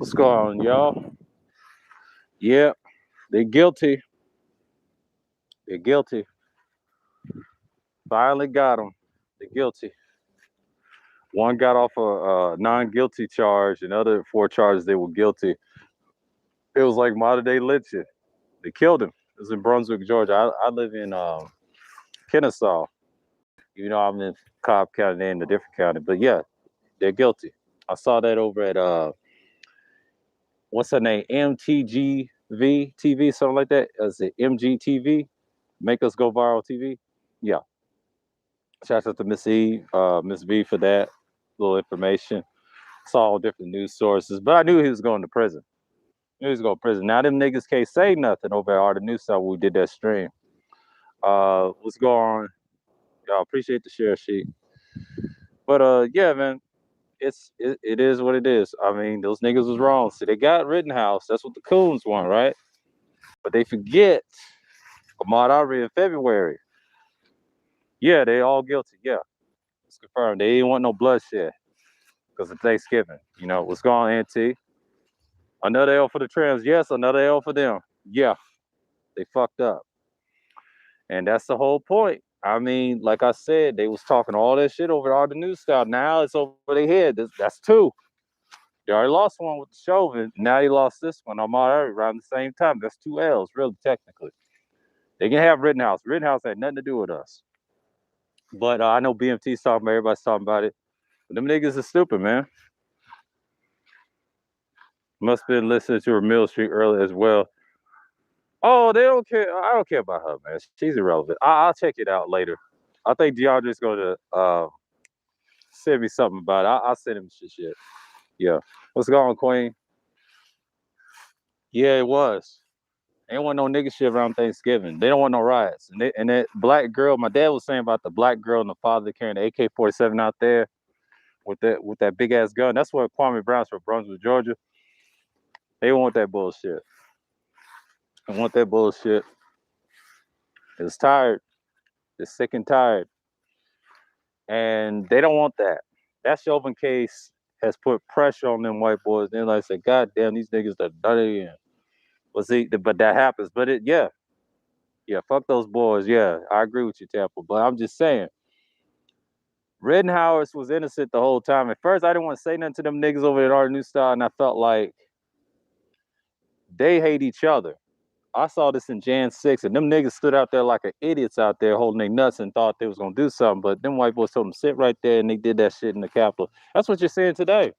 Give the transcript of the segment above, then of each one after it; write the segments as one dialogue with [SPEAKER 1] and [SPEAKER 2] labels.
[SPEAKER 1] What's going on, y'all? Yeah, they're guilty. They're guilty. Finally got them. They're guilty. One got off a non-guilty charge, and other four charges they were guilty. It was like modern day lynching. They killed him. It was in Brunswick, Georgia. I live in Kennesaw. You know, I'm in Cobb County, they're in a different county. But yeah, they're guilty. I saw that over at what's her name? MTGV TV, something like that. Is it MGTV? Make Us Go Viral TV? Yeah. Shout out to Miss E, Miss V for that little information. Saw all different news sources, but I knew he was going to prison. Knew he was going to prison. Now them niggas can't say nothing over at Art of News when we did that stream. What's going on? Y'all appreciate the share sheet. But yeah, man, it is what it is. I mean, those niggas was wrong. See, they got Rittenhouse. That's what the coons want, right? But they forget Ahmad Aubrey in February. Yeah, they all guilty. Yeah, it's confirmed. They didn't want no bloodshed because of Thanksgiving. You know, what's going on, NT? Another L for the trans. Yes, another L for them. Yeah, they fucked up. And that's the whole point. I mean, like I said, they was talking all that shit over all the news style. Now it's over their head. That's two. They already lost one with the Chauvin. Now they lost this one. I'm already around the same time. That's two L's, really, technically. They can have Rittenhouse. Rittenhouse had nothing to do with us. But I know BMT's talking about it. Everybody's talking about it. But them niggas are stupid, man. Must have been listening to Ramil Street earlier as well. Oh, they don't care. I don't care about her, man. She's irrelevant. I'll check it out later. I think DeAndre's going to send me something about it. I'll send him shit. Yeah. What's going on, Queen? Yeah, it was. They don't want no nigga shit around Thanksgiving. They don't want no riots. And that black girl, my dad was saying about the black girl and the father carrying the AK-47 out there with that big ass gun. That's what Kwame Brown's from Brunswick, Georgia. They want that bullshit. They want that bullshit. It's tired. It's sick and tired. And they don't want that. That Chauvin case has put pressure on them white boys. They're like, say, God damn, these niggas are dirty. And well, see, but that happens. But yeah, fuck those boys. Yeah, I agree with you, Tampa. But I'm just saying, Rittenhouse was innocent the whole time. At first, I didn't want to say nothing to them niggas over at Art New Style, and I felt like they hate each other. I saw this in Jan 6, and them niggas stood out there like idiots out there holding their nuts and thought they was going to do something. But them white boys told them sit right there, and they did that shit in the Capitol. That's what you're seeing today.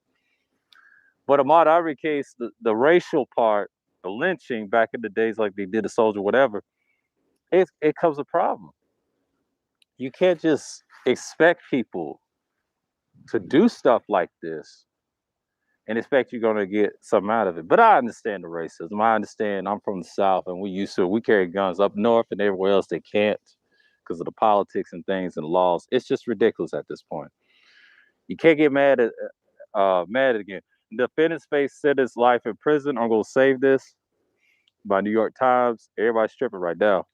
[SPEAKER 1] But Ahmaud Arbery case, the racial part, the lynching back in the days like they did a soldier, whatever, it comes a problem. You can't just expect people to do stuff like this and expect you're going to get something out of it. But I understand the racism. I understand I'm from the South and we carry guns up north and everywhere else they can't because of the politics and things and laws. It's just ridiculous at this point. You can't get mad again. The defendant faced sentence life in prison. I'm going to save this by New York Times. Everybody's tripping right now.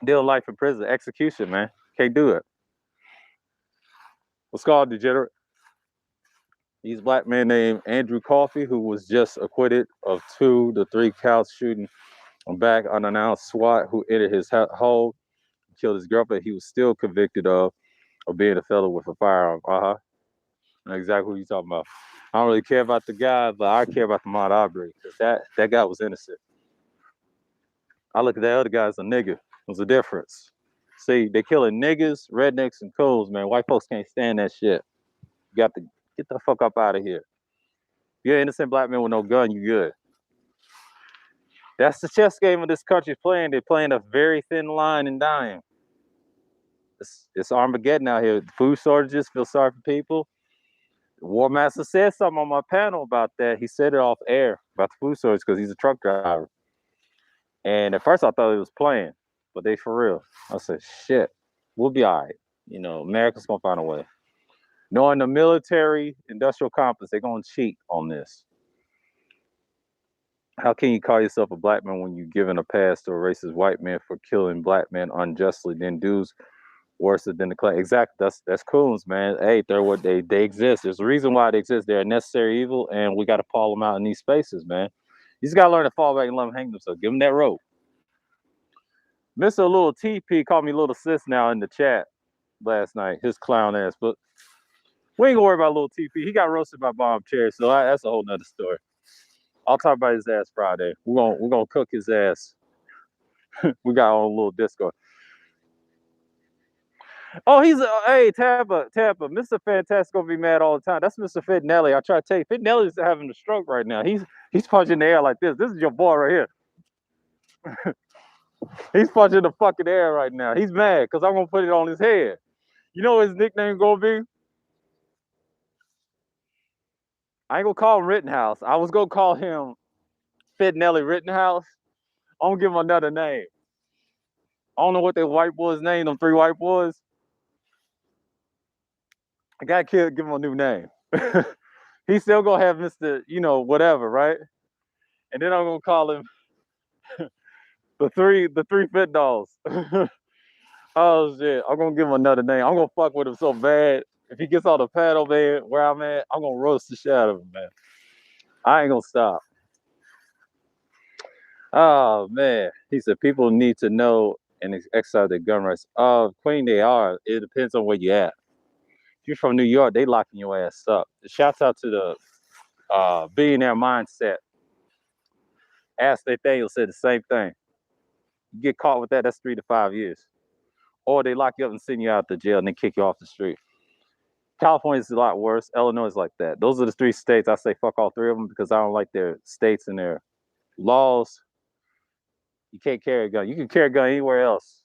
[SPEAKER 1] Deal life in prison. Execution, man. Can't do it. What's called degenerate? He's a black man named Andrew Coffey, who was just acquitted of 2 to 3 counts shooting back unannounced SWAT who entered his home, killed his girlfriend. He was still convicted of being a felon with a firearm. I know exactly what you're talking about. I don't really care about the guy, but I care about the Ahmaud Arbery because that guy was innocent. I look at that other guy as a nigga. There's a difference. See, they killing niggas, rednecks, and coons, man. White folks can't stand that shit. You got to get the fuck up out of here. You're an innocent black man with no gun, you good. That's the chess game of this country's playing. They're playing a very thin line and dying. It's Armageddon out here. Food shortages, feel sorry for people. War Master said something on my panel about that. He said it off air about the food shortage because he's a truck driver. And at first I thought he was playing, but they for real. I said, shit, we'll be all right. You know, America's going to find a way. Knowing the military industrial complex, they're going to cheat on this. How can you call yourself a black man when you're giving a pass to a racist white man for killing black men unjustly? Then dudes Worse than the class. Exactly. That's coons, man. Hey, they're what they exist. There's a reason why they exist. They're a necessary evil, and we got to call them out in these spaces, man. You just gotta learn to fall back and let them hang themselves. Give them that rope. Mr. Little TP called me Little Sis now in the chat last night. His clown ass, but we ain't gonna worry about Little TP. He got roasted by Bomb Cherry, so that's a whole nother story. I'll talk about his ass Friday. We're gonna cook his ass. We got our own little Discord. Oh, hey Tampa. Mr. Fantastic gonna be mad all the time. That's Mr. Fitnelli. I try to tell you, Fitnelli's having a stroke right now. He's punching the air like this. This is your boy right here. He's punching the fucking air right now. He's mad because I'm gonna put it on his head. You know what his nickname gonna be? I ain't gonna call him Rittenhouse. I was gonna call him Fitnelli Rittenhouse. I'm gonna give him another name. I don't know what that white boy's name, them 3 white boys. I gotta give him a new name. He's still gonna have Mr. Whatever, right? And then I'm gonna call him the three fit dolls. Oh shit! I'm gonna give him another name. I'm gonna fuck with him so bad. If he gets on the paddle, man, where I'm at, I'm gonna roast the shit out of him, man. I ain't gonna stop. Oh man, he said people need to know and exercise their gun rights. Queen, they are. It depends on where you at. If you're from New York, they locking your ass up. Shouts out to the billionaire mindset. Ask Nathaniel said the same thing. You get caught with that, that's 3 to 5 years. Or they lock you up and send you out to jail and then kick you off the street. California is a lot worse. Illinois is like that. Those are the 3 states. I say fuck all 3 of them because I don't like their states and their laws. You can't carry a gun. You can carry a gun anywhere else.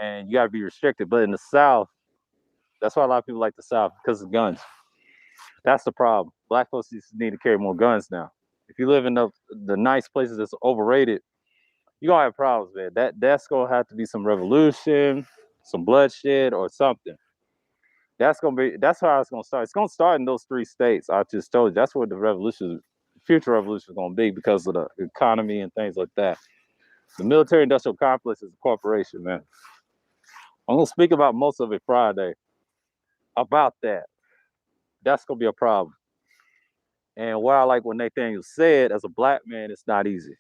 [SPEAKER 1] And you got to be restricted. But in the South, that's why a lot of people like the South, because of guns. That's the problem. Black folks need to carry more guns now. If you live in the nice places that's overrated, you're going to have problems, man. That's going to have to be some revolution, some bloodshed, or something. That's how it's gonna start. It's gonna start in those 3 states. I just told you that's where the future revolution is gonna be because of the economy and things like that. The military-industrial complex is a corporation, man. I'm gonna speak about most of it Friday. About that, that's gonna be a problem. And what I like what Nathaniel said, as a black man, it's not easy.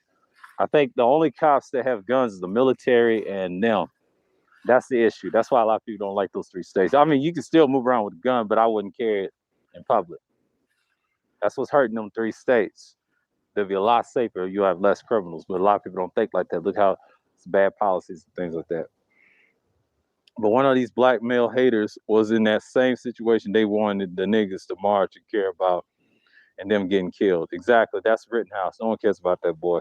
[SPEAKER 1] I think the only cops that have guns is the military and them. That's the issue. That's why a lot of people don't like those 3 states. I mean, you can still move around with a gun, but I wouldn't carry it in public. That's what's hurting them 3 states. They'll be a lot safer. You'll have less criminals, but a lot of people don't think like that. Look how it's bad policies and things like that. But one of these black male haters was in that same situation. They wanted the niggas to march and care about and them getting killed. Exactly. That's Rittenhouse. No one cares about that boy.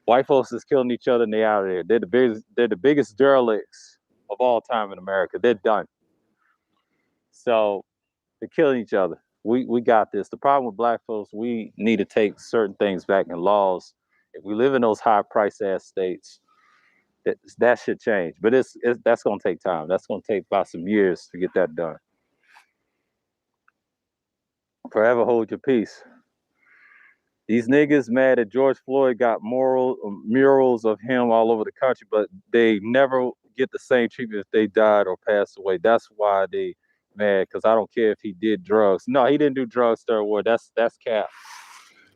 [SPEAKER 1] White folks is killing each other and they out of there. They're the biggest derelicts of all time in America. They're done. So they're killing each other. We got this. The problem with black folks, we need to take certain things back in laws. If we live in those high price ass states, that should change. But that's gonna take time. That's gonna take about some years to get that done. Forever hold your peace. These niggas mad at George Floyd got murals of him all over the country, but they never get the same treatment if they died or passed away. That's why they mad, because I don't care if he did drugs. No, he didn't do drugs third war. That's cap.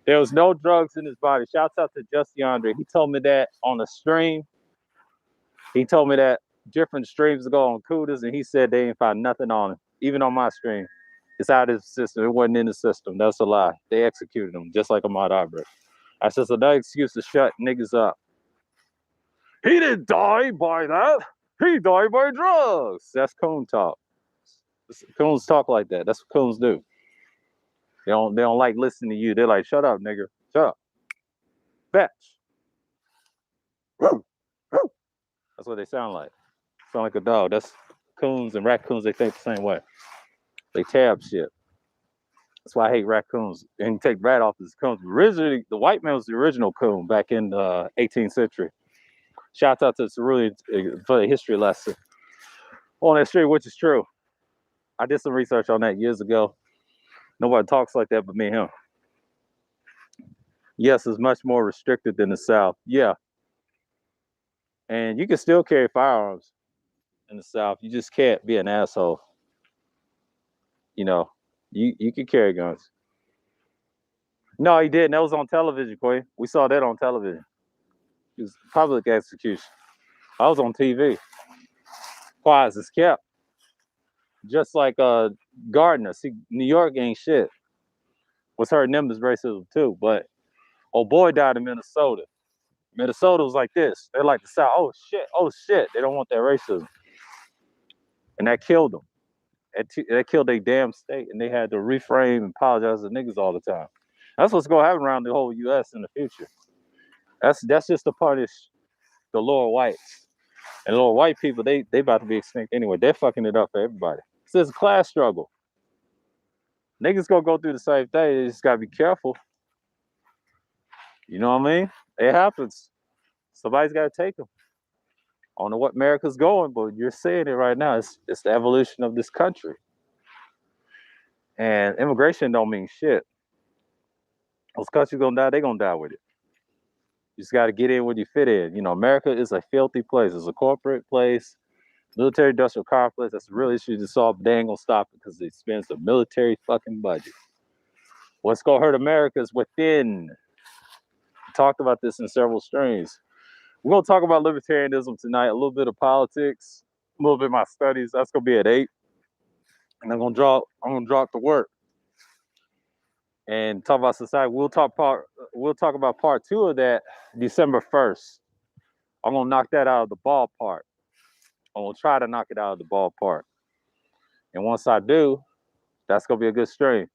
[SPEAKER 1] There was no drugs in his body. Shouts out to Justin Andre. He told me that on a stream. He told me that different streams ago on Kudas, and he said they ain't find nothing on him, even on my stream. It's out of his system. It wasn't in the system. That's a lie. They executed him, just like Ahmad Aubrey. That's just another excuse to shut niggas up. He didn't die by that. He died by drugs. That's coon talk. Coons talk like that. That's what coons do. They don't like listening to you. They're like, shut up, nigga. Shut up. Bitch. That's what they sound like. Sound like a dog. That's coons and raccoons. They think the same way. They tab shit. That's why I hate raccoons. And you take rat off as coons. Originally, the white man was the original coon back in the 18th century. Shout out to Cerulean for the history lesson on that street, which is true. I did some research on that years ago. Nobody talks like that but me and him. Yes, it's much more restricted than the South. Yeah. And you can still carry firearms in the South. You just can't be an asshole. You know, you can carry guns. No, he didn't. That was on television, Quay. We saw that on television. It was public execution. I was on TV. Quiet as kept. Just like Gardner. See, New York ain't shit. What's hurting them is racism too. But oh boy died in Minnesota. Minnesota was like this. They're like the South. Oh shit. They don't want that racism. And that killed them. That killed their damn state. And they had to reframe and apologize to niggas all the time. That's what's gonna happen around the whole US in the future. That's just to punish the lower whites. And lower white people, they about to be extinct anyway. They're fucking it up for everybody. So it's a class struggle. Niggas gonna go through the same thing. They just gotta be careful. You know what I mean? It happens. Somebody's gotta take them. I don't know what America's going, but you're seeing it right now. It's the evolution of this country. And immigration don't mean shit. Those countries gonna die, they gonna die with it. You just gotta get in where you fit in. You know, America is a filthy place. It's a corporate place. Military industrial complex, that's a real issue to solve, but they ain't gonna stop it because it spends the military fucking budget. What's gonna hurt America is within. We talked about this in several streams. We're gonna talk about libertarianism tonight, a little bit of politics, a little bit of my studies. That's gonna be at 8. And I'm gonna drop the work and talk about society. We'll talk about part 2 of that December 1st. I'm gonna knock that out of the ballpark. I'm gonna try to knock it out of the ballpark. And once I do, that's gonna be a good stream.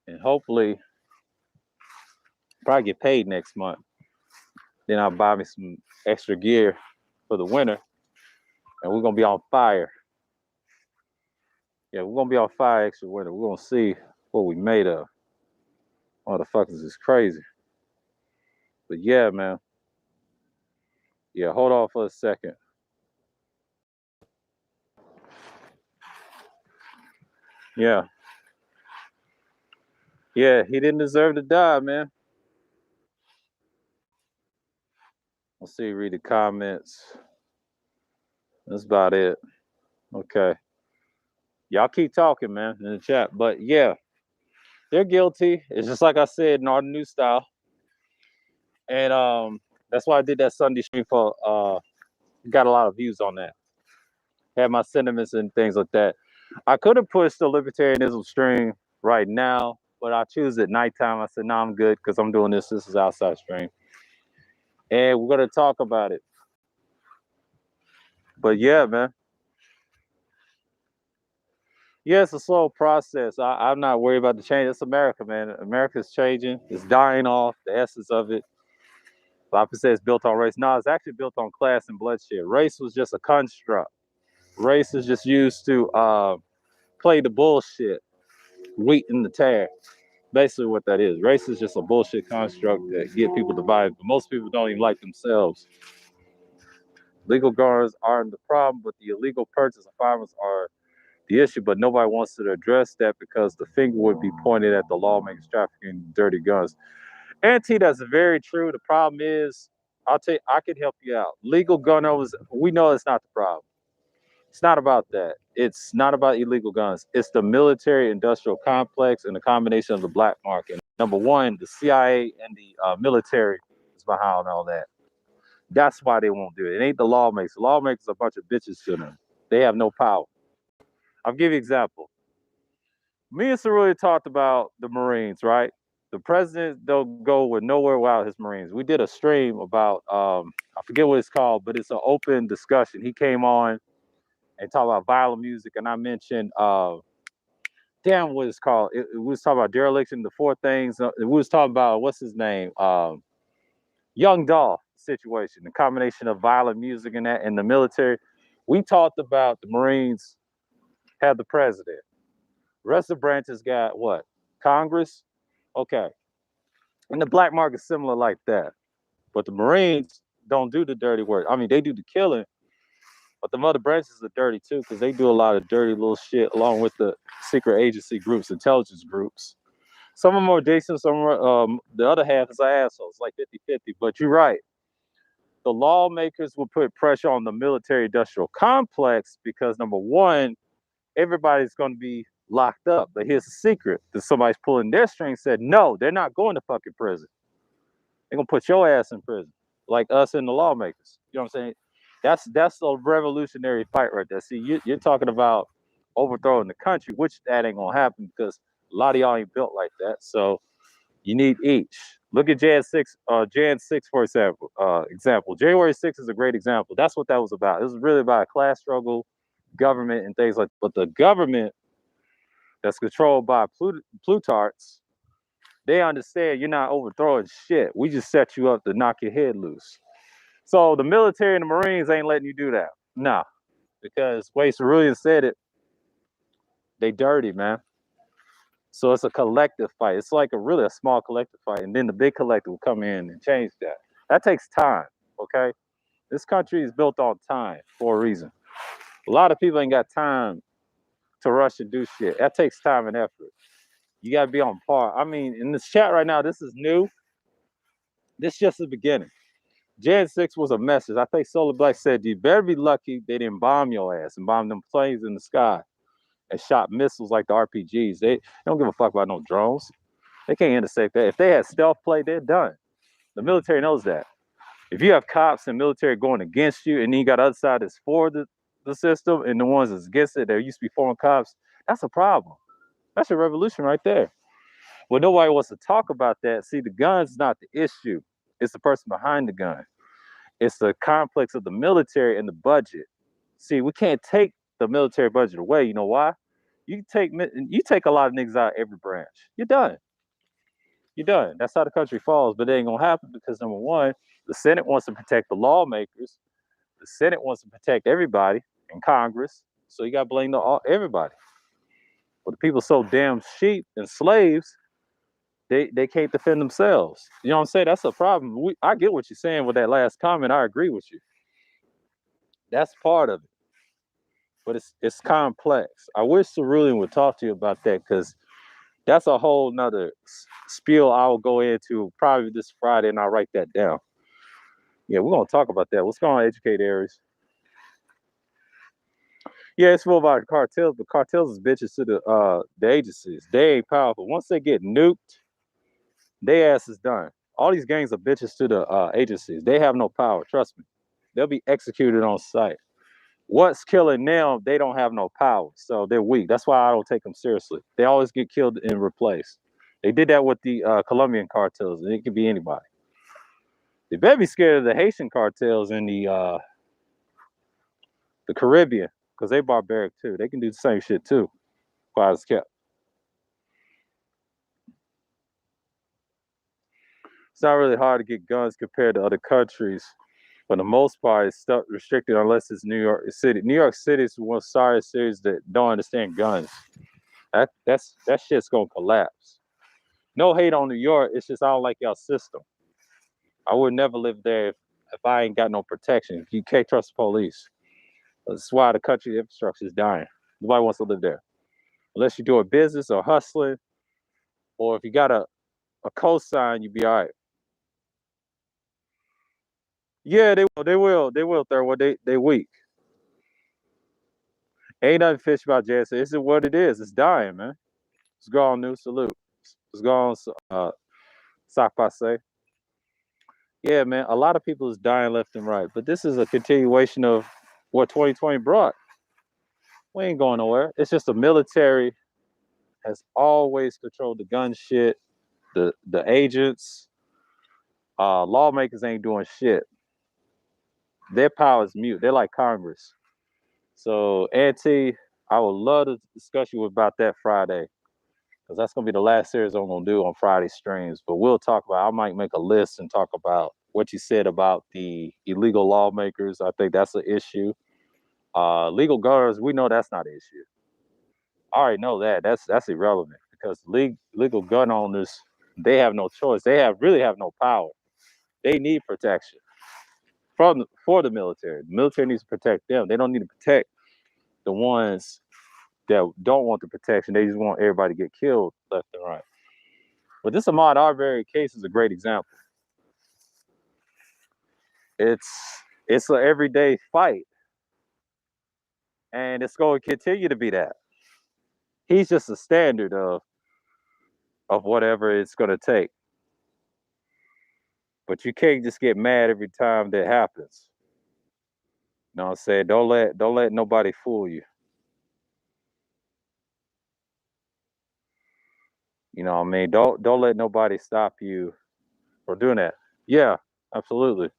[SPEAKER 1] And hopefully, probably get paid next month. Then I'll buy me some extra gear for the winter. And we're gonna be on fire. Yeah, we're gonna be on fire extra winter. We're gonna see what we made of. Motherfuckers is crazy. But yeah, man. Yeah, hold on for a second. Yeah. Yeah, he didn't deserve to die, man. Let's see, read the comments. That's about it. Okay. Y'all keep talking, man, in the chat. But yeah, they're guilty. It's just like I said, Northern New Style. And that's why I did that Sunday stream for got a lot of views on that. Had my sentiments and things like that. I could have pushed the libertarianism stream right now, but I choose at nighttime. I said, no, I'm good because I'm doing this. This is outside stream. And we're gonna talk about it. But yeah, man. Yeah, it's a slow process. I'm not worried about the change. It's America, man. America's changing. It's dying off. The essence of it. A lot of people say it's built on race. No, it's actually built on class and bloodshed. Race was just a construct. Race is just used to play the bullshit, wheat in the tare. Basically what that is. Race is just a bullshit construct that get people divided. But most people don't even like themselves. Legal guns aren't the problem, but the illegal purchase of firearms are the issue. But nobody wants to address that because the finger would be pointed at the lawmakers trafficking dirty guns. Auntie, that's very true. The problem is, I'll tell you, I can help you out. Legal gun owners, we know it's not the problem. It's not about that. It's not about illegal guns. It's the military industrial complex and the combination of the black market. Number one, the CIA and the military is behind all that. That's why they won't do it. It ain't the lawmakers. The lawmakers are a bunch of bitches to them. They have no power. I'll give you an example. Me and Cerulli talked about the Marines, right? The president don't go with nowhere without his Marines. We did a stream about I forget what it's called, but it's an open discussion. He came on and talked about violent music, and I mentioned damn what it's called. We was talking about dereliction, the 4 things. We was talking about what's his name, Young Dolph situation, the combination of violent music and that and the military. We talked about the Marines have the president. The rest of the branches got what? Congress. Okay. And the black market's similar like that. But the Marines don't do the dirty work. I mean, they do the killing, but the other branches are dirty too because they do a lot of dirty little shit along with the secret agency groups, intelligence groups. Some of them are decent, some are, the other half is assholes, like 50-50. But you're right. the lawmakers will put pressure on the military-industrial complex because, number one, everybody's going to be locked up. But here's the secret. That somebody's pulling their strings, said, no, they're not going to fucking prison. They're going to put your ass in prison, like us and the lawmakers. You know what I'm saying? That's a revolutionary fight right there. See, you're talking about overthrowing the country, which that ain't going to happen because a lot of y'all ain't built like that. So you need each. Look at Jan 6, for example. January 6th is a great example. That's what that was about. It was really about a class struggle, government, and things like that. But the government that's controlled by plutarchs, they understand you're not overthrowing shit. We just set you up to knock your head loose. So the military and the Marines ain't letting you do that. Nah, because way Cerulean said it, they dirty, man. So it's a collective fight. It's like a small collective fight. And then the big collective will come in and change that. That takes time, okay? This country is built on time for a reason. A lot of people ain't got time to rush and do shit. That takes time and effort. You got to be on par. I mean, in this chat right now, this is new. This is just the beginning. Jan 6 was a message. I think Solar Black said, you better be lucky they didn't bomb your ass and bomb them planes in the sky and shot missiles like the RPGs. They don't give a fuck about no drones. They can't intercept that. If they had stealth play, they're done. The military knows that. If you have cops and military going against you, and then you got the other side that's for the system, and the ones that's against it, there used to be foreign cops, that's a problem. That's a revolution right there. Well, nobody wants to talk about that. See, the gun's not the issue. It's the person behind the gun. It's the complex of the military and the budget. See, we can't take the military budget away. You know why? You take a lot of niggas out of every branch. You're done. You're done. That's how the country falls. But it ain't gonna happen because, number one, the Senate wants to protect the lawmakers. The Senate wants to protect everybody in Congress. So you got to blame everybody. But the people so damn sheep and slaves, they can't defend themselves. You know what I'm saying? That's a problem. I get what you're saying with that last comment. I agree with you. That's part of it. But it's complex. I wish Cerulean would talk to you about that because that's a whole nother spiel I'll go into probably this Friday, and I'll write that down. Yeah, we're going to talk about that. What's going on, Educate Aries? Yeah, it's more about cartels, but cartels is bitches to the agencies. They ain't powerful. Once they get nuked, their ass is done. All these gangs are bitches to the agencies. They have no power. Trust me. They'll be executed on sight. What's killing them, they don't have no power. So they're weak. That's why I don't take them seriously. They always get killed and replaced. They did that with the Colombian cartels, and it could be anybody. They better be scared of the Haitian cartels in the Caribbean, because they barbaric too. They can do the same shit too. Quiet as kept. It's not really hard to get guns compared to other countries. For the most part, it's stuff restricted unless it's New York City. New York City is one of the sorry cities that don't understand guns. That shit's gonna collapse. No hate on New York. It's just I don't like y'all system. I would never live there if I ain't got no protection. You can't trust the police. That's why the country infrastructure is dying. Nobody wants to live there. Unless you're doing business or hustling, or if you got a cosign, you be all right. Yeah, they will, Thurwood. They weak. Ain't nothing fish about Jansen. This is what it is. It's dying, man. It's gone, new salute. It's gone, sock passe. Yeah, man. A lot of people is dying left and right, but this is a continuation of what 2020 brought. We ain't going nowhere. It's just the military has always controlled the gun shit. The agents, lawmakers ain't doing shit. Their power is mute. They're like Congress. So, Auntie, I would love to discuss you about that Friday, because that's gonna be the last series I'm gonna do on Friday streams. But we'll talk about. I might make a list and talk about what you said about the illegal lawmakers. I think that's an issue. Legal guns, we know that's not an issue. I already know that. That's irrelevant because legal gun owners, they have no choice. They really have no power. They need protection for the military. The military needs to protect them. They don't need to protect the ones that don't want the protection. They just want everybody to get killed left and right. But this Ahmad Arbery case is a great example. It's it's an everyday fight, and it's going to continue to be that. He's just a standard of whatever it's going to take. But you can't just get mad every time that happens. You know what I'm saying? Don't let nobody fool you. You know what I mean? Don't let nobody stop you from doing that. Yeah, absolutely.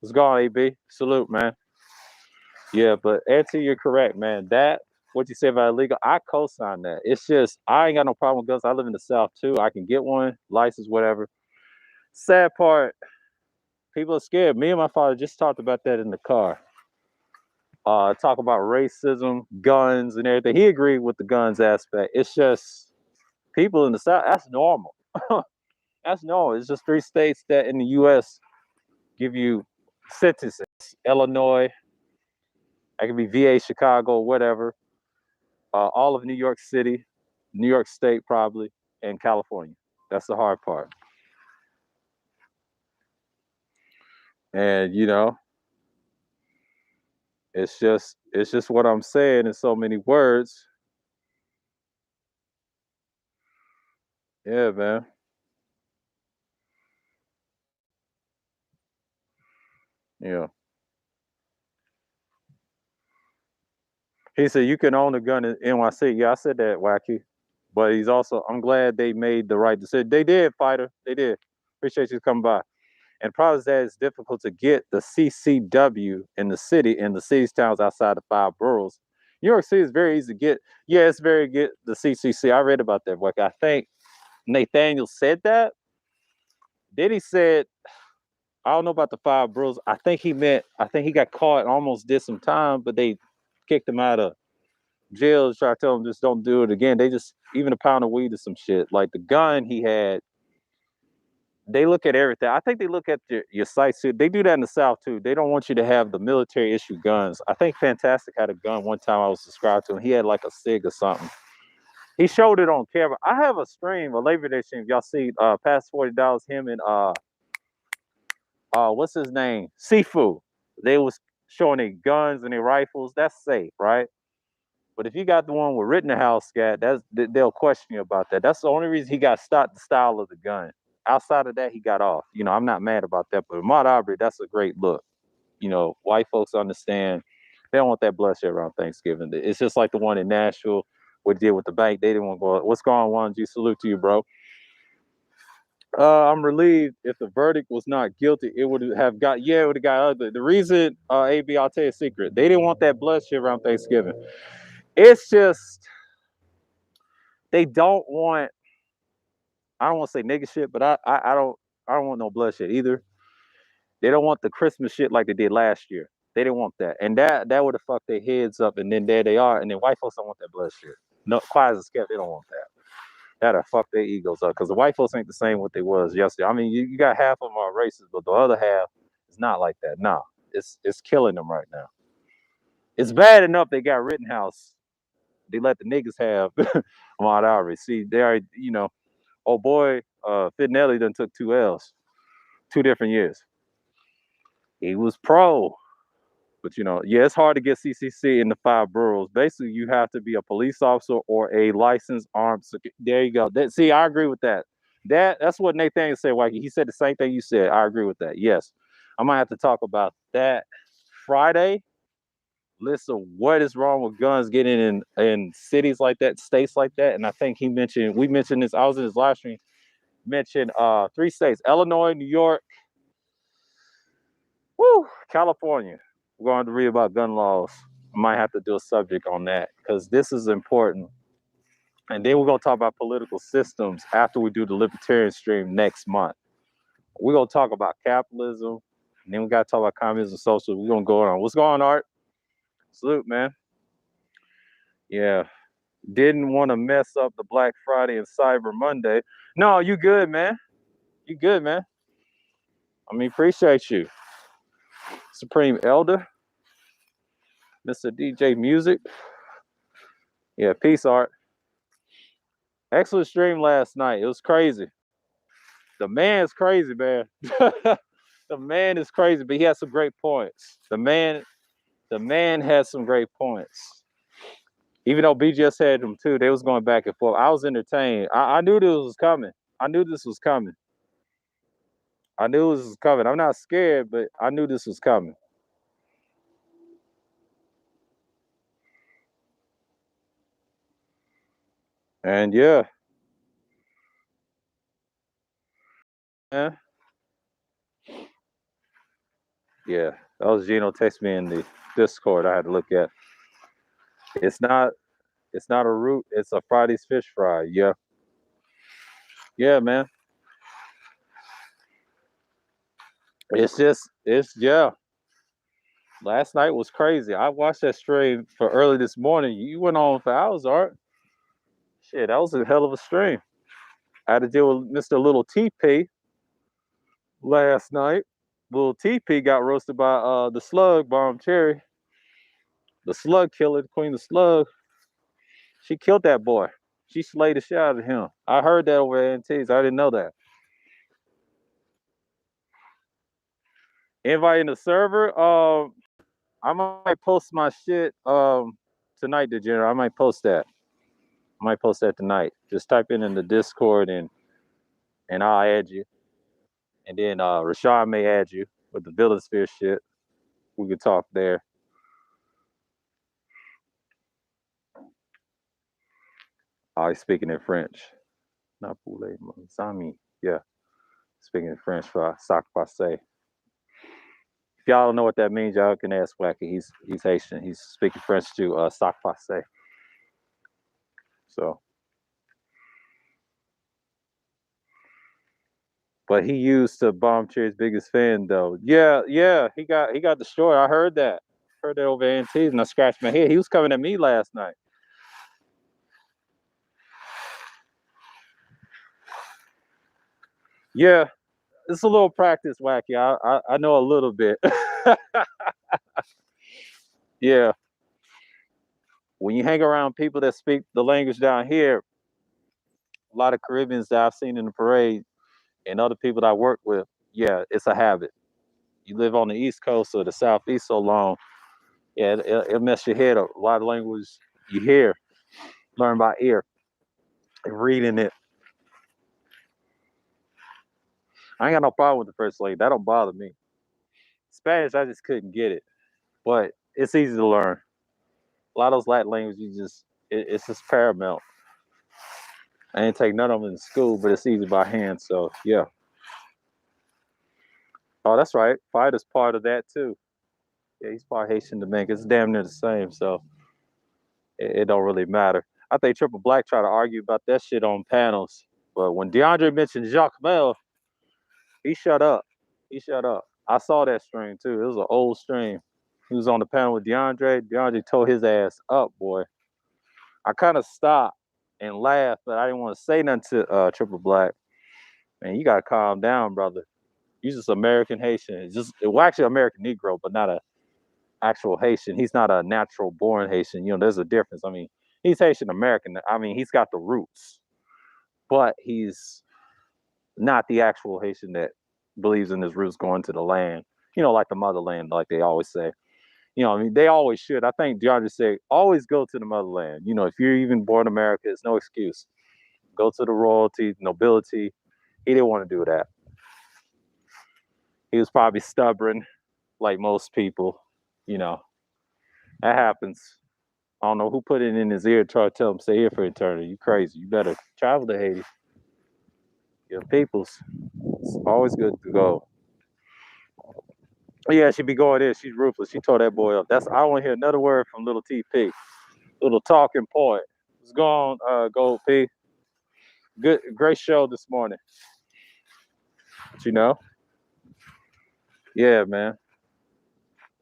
[SPEAKER 1] Let's go on, AB. Salute, man. Yeah, but answer, you're correct, man. That what you say about illegal, I co-sign that. It's just I ain't got no problem with guns. I live in the South too. I can get one, license, whatever. Sad part, people are scared. Me and my father just talked about that in the car. Talk about racism, guns, and everything. He agreed with the guns aspect. It's just people in the South. That's normal. That's normal. It's just three states that in the U.S. give you sentences. Illinois, that could be VA, Chicago, whatever. All of New York City, New York State, probably, and California. That's the hard part. And it's just what I'm saying in so many words. Yeah, man. Yeah. He said you can own a gun in NYC. Yeah, I said that, Wacky. But he's also, I'm glad they made the right decision. They did, fighter. They did. Appreciate you coming by. And the problem is that it's difficult to get the CCW in the cities, towns outside the five boroughs. New York City is very easy to get. Yeah, it's very good. The CCC. I read about that. Like I think Nathaniel said that. Then he said, I don't know about the five boroughs. I think he meant. I think he got caught and almost did some time, but they kicked him out of jail to try to tell him just don't do it again. They just even a pound of weed or some shit. Like the gun he had, they look at everything. I think they look at your sights too. They do that in the South too. They don't want you to have the military issue guns. I think Fantastic had a gun one time I was subscribed to him. He had like a SIG or something. He showed it on camera. I have a stream, a Labor Day stream. Y'all see past $40, him and what's his name? Sifu. They was showing their guns and their rifles. That's safe, right? But if you got the one with Rittenhouse scat, they'll question you about that. That's the only reason he got stopped, the style of the gun. Outside of that, he got off. I'm not mad about that. But Ahmad Aubrey, that's a great look. White folks understand. They don't want that bloodshed around Thanksgiving. It's just like the one in Nashville, what they did with the bank. They didn't want to go. What's going on, G? Salute to you, bro. I'm relieved if the verdict was not guilty, it would have got, yeah, it would have got ugly. The reason, AB, I'll tell you a secret. They didn't want that bloodshed around Thanksgiving. It's just they don't want. I don't want to say nigga shit, but I don't want no bloodshed either. They don't want the Christmas shit like they did last year. They didn't want that, and that would have fucked their heads up. And then there they are, and then white folks don't want that bloodshed. No, quiet as kept, they don't want that. That'll fuck their egos up because the white folks ain't the same what they was yesterday. I mean, you got half of them are racist, but the other half is not like that. No, it's killing them right now. It's bad enough they got Rittenhouse. They let the niggas have Ahmad Aubrey. See, they are, oh boy, Fitnelli done took two L's, 2 different years. He was pro, but yeah, it's hard to get CCC in the five boroughs. Basically, you have to be a police officer or a licensed armed. There you go. See, I agree with that. That's what Nathaniel said. Wakey. He said the same thing you said. I agree with that. Yes, I might have to talk about that Friday. List of what is wrong with guns getting in cities like that, states like that. And I think we mentioned this. I was in his live stream. Mentioned 3 states: Illinois, New York, California. We're going to read about gun laws. I might have to do a subject on that because this is important. And then we're going to talk about political systems after we do the libertarian stream next month. We're going to talk about capitalism. And then we got to talk about communism, social. We're going to go on. What's going on, Art? Salute, man. Yeah. Didn't want to mess up the Black Friday and Cyber Monday. No, you good, man. You good, man. I mean, appreciate you. Supreme Elder. Mr. DJ Music. Yeah, peace, Art. Excellent stream last night. It was crazy. The man's crazy, man. The man is crazy, but he has some great points. The man has some great points. Even though BGS had them too, they was going back and forth. I was entertained. I knew this was coming. I knew this was coming. I knew this was coming. I'm not scared, but I knew this was coming. And yeah, man. Yeah. That was Gino text me in the Discord I had to look at. It's not a root, it's a Friday's fish fry. Yeah. Yeah, man. It's yeah. Last night was crazy. I watched that stream for early this morning. You went on for hours, Art. Shit, that was a hell of a stream. I had to deal with Mr. Little TP last night. Little TP got roasted by the slug bomb cherry. The slug killer, the queen of slug. She killed that boy. She slayed the shit out of him. I heard that over at NT's. I didn't know that. Inviting the server. I might post my shit tonight, Degenerate. I might post that. I might post that tonight. Just type in the Discord and I'll add you. And then Rashawn may add you with the Villasphere shit. We could talk there. He's speaking in French. Not poulet, Sami. Yeah. Speaking in French for sac passe. If y'all don't know what that means, y'all can ask Wacky. He's Haitian. He's speaking French to sac passe. So, but he used to bomb Cherry's biggest fan though. Yeah, yeah, he got destroyed. I heard that. Heard that over NTs and I scratched my head. He was coming at me last night. Yeah, it's a little practice, Wacky. I know a little bit. Yeah. When you hang around people that speak the language down here, a lot of Caribbeans that I've seen in the parade and other people that I work with, yeah, it's a habit. You live on the East Coast or the Southeast so long, yeah, it'll mess your head up. A lot of language you hear, learn by ear, and reading it. I ain't got no problem with the first language. That don't bother me. Spanish, I just couldn't get it, but it's easy to learn. A lot of those Latin languages, it's just paramount. I didn't take none of them in school, but it's easy by hand. So yeah. Oh, that's right. Fight is part of that too. Yeah, he's part Haitian Dominican. It's damn near the same, so it don't really matter. I think Triple Black tried to argue about that shit on panels, but when DeAndre mentioned Jacques Mel, he shut up. He shut up. I saw that stream too. It was an old stream. He was on the panel with DeAndre. DeAndre tore his ass up, boy. I kind of stopped and laughed, but I didn't want to say nothing to Triple Black. Man, you gotta calm down, brother. He's just American Haitian. It's just well, actually American Negro, but not a actual Haitian. He's not a natural born Haitian. You know, there's a difference. I mean, he's Haitian American. I mean, he's got the roots, but he's not the actual Haitian that believes in his roots going to the land. You know, like the motherland, like they always say. You know, I mean, they always should. I think DeAndre said, always go to the motherland. You know, if you're even born in America, it's no excuse. Go to the royalty, nobility. He didn't want to do that. He was probably stubborn, like most people. You know, that happens. I don't know who put it in his ear, try to tell him stay here for eternity. You crazy. You better travel to Haiti. Your peoples. It's always good to go. Yeah, she be going in. She's ruthless. She tore that boy up. That's I don't want to hear another word from little TP. Little talking point. What's going on, Gold P? Good, great show this morning. But you know, yeah, man.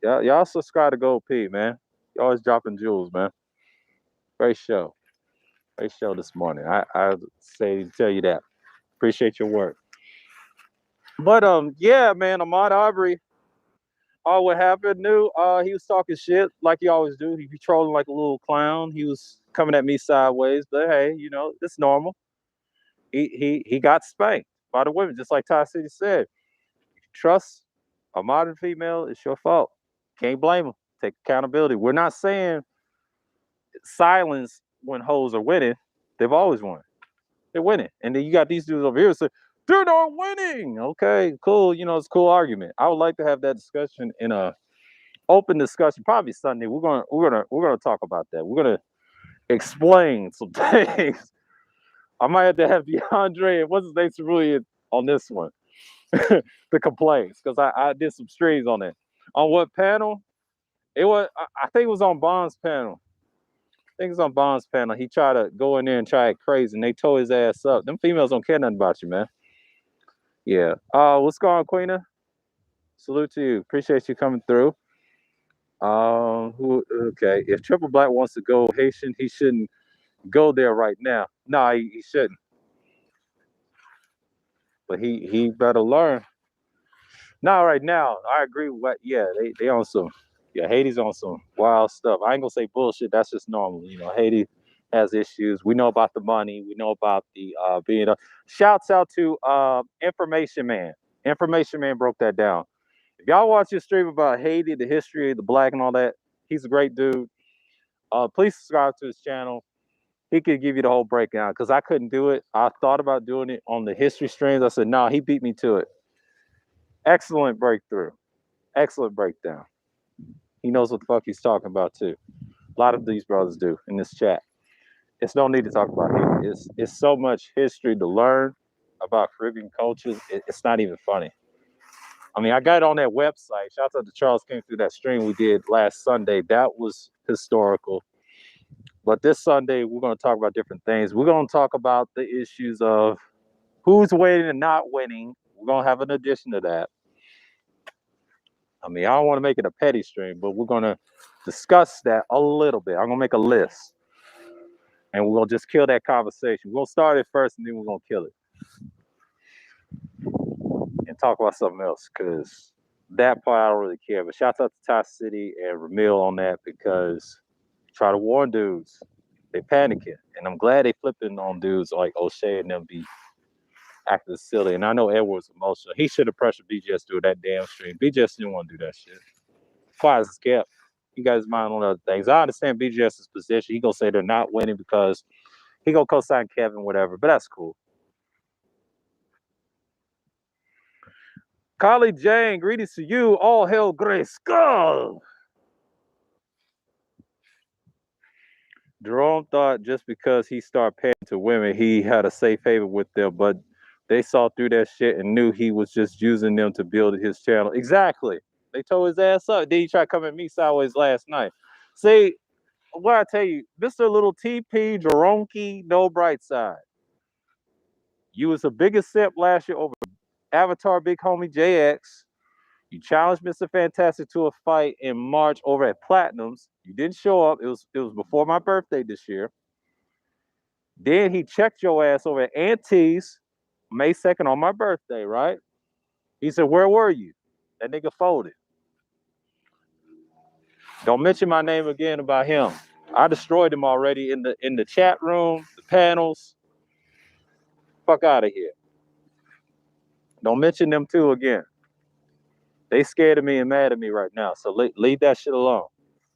[SPEAKER 1] Y'all subscribe to Gold P, man. You always dropping jewels, man. Great show. Great show this morning. I say to tell you that. Appreciate your work. But yeah, man, Ahmad Aubrey. Oh, what happened? New. He was talking shit like he always do. He be trolling like a little clown. He was coming at me sideways, but hey, you know, it's normal. He got spanked by the women, just like Ty City said. Trust a modern female, it's your fault. Can't blame them. Take accountability. We're not saying silence when hoes are winning. They've always won. They're winning. And then you got these dudes over here say, they're not winning. Okay, cool. You know, it's a cool argument. I would like to have that discussion in a open discussion, probably Sunday. We're gonna talk about that. We're gonna explain some things. I might have to have DeAndre and what's his name Cerulean on this one. The complaints, because I did some streams on it. On what panel? It was I think it was on Bond's panel. I think it's on Bond's panel. He tried to go in there and try it crazy, and they tore his ass up. Them females don't care nothing about you, man. Yeah. What's going on, Queena? Salute to you. Appreciate you coming through. Okay. If Triple Black wants to go Haitian, he shouldn't go there right now. No, he shouldn't. But he better learn. Not right now. I agree with what. Yeah, they on some. Yeah, Haiti's on some wild stuff. I ain't gonna say bullshit. That's just normal. You know, Haiti has issues. We know about the money. We know about the being a. Shouts out to Information Man. Information Man broke that down. If y'all watch his stream about Haiti, the history of the black and all that, he's a great dude. Please subscribe to his channel. He could give you the whole breakdown because I couldn't do it. I thought about doing it on the history streams. I said, no, he beat me to it. Excellent breakthrough. Excellent breakdown. He knows what the fuck he's talking about too. A lot of these brothers do in this chat. It's no need to talk about it. It's so much history to learn about Caribbean cultures. It's not even funny. I mean, I got it on that website. Shout out to Charles came through that stream we did last Sunday. That was historical. But this Sunday, we're going to talk about different things. We're going to talk about the issues of who's winning and not winning. We're going to have an addition to that. I mean, I don't want to make it a petty stream, but we're going to discuss that a little bit. I'm going to make a list. And we're going to just kill that conversation. We're going to start it first, and then we're going to kill it. And talk about something else, because that part I don't really care. But shout out to Ty City and Ramil on that, because try to warn dudes. They panicking. And I'm glad they flipping on dudes like O'Shea and them be acting silly. And I know Edward's emotional. He should have pressured BGS through that damn stream. BGS didn't want to do that shit. Quiet as kept. You guys mind on other things. I understand BGS's position. He gonna say they're not winning because he gonna co-sign Kevin, whatever. But that's cool. Carly Jane, greetings to you. All hail Grace Skull. Jerome thought just because he started paying to women, he had a safe haven with them, but they saw through that shit and knew he was just using them to build his channel. Exactly. They tore his ass up. Then he tried to come at me sideways last night. See, what I tell you, Mr. Little TP, Jeronke, no bright side. You was the biggest simp last year over Avatar Big Homie JX. You challenged Mr. Fantastic to a fight in March over at Platinums. You didn't show up. It was before my birthday this year. Then he checked your ass over at Auntie's May 2nd on my birthday, right? He said, where were you? That nigga folded. Don't mention my name again about him. I destroyed him already in the chat room, the panels. Fuck out of here. Don't mention them two again. They scared of me and mad at me right now. So leave that shit alone.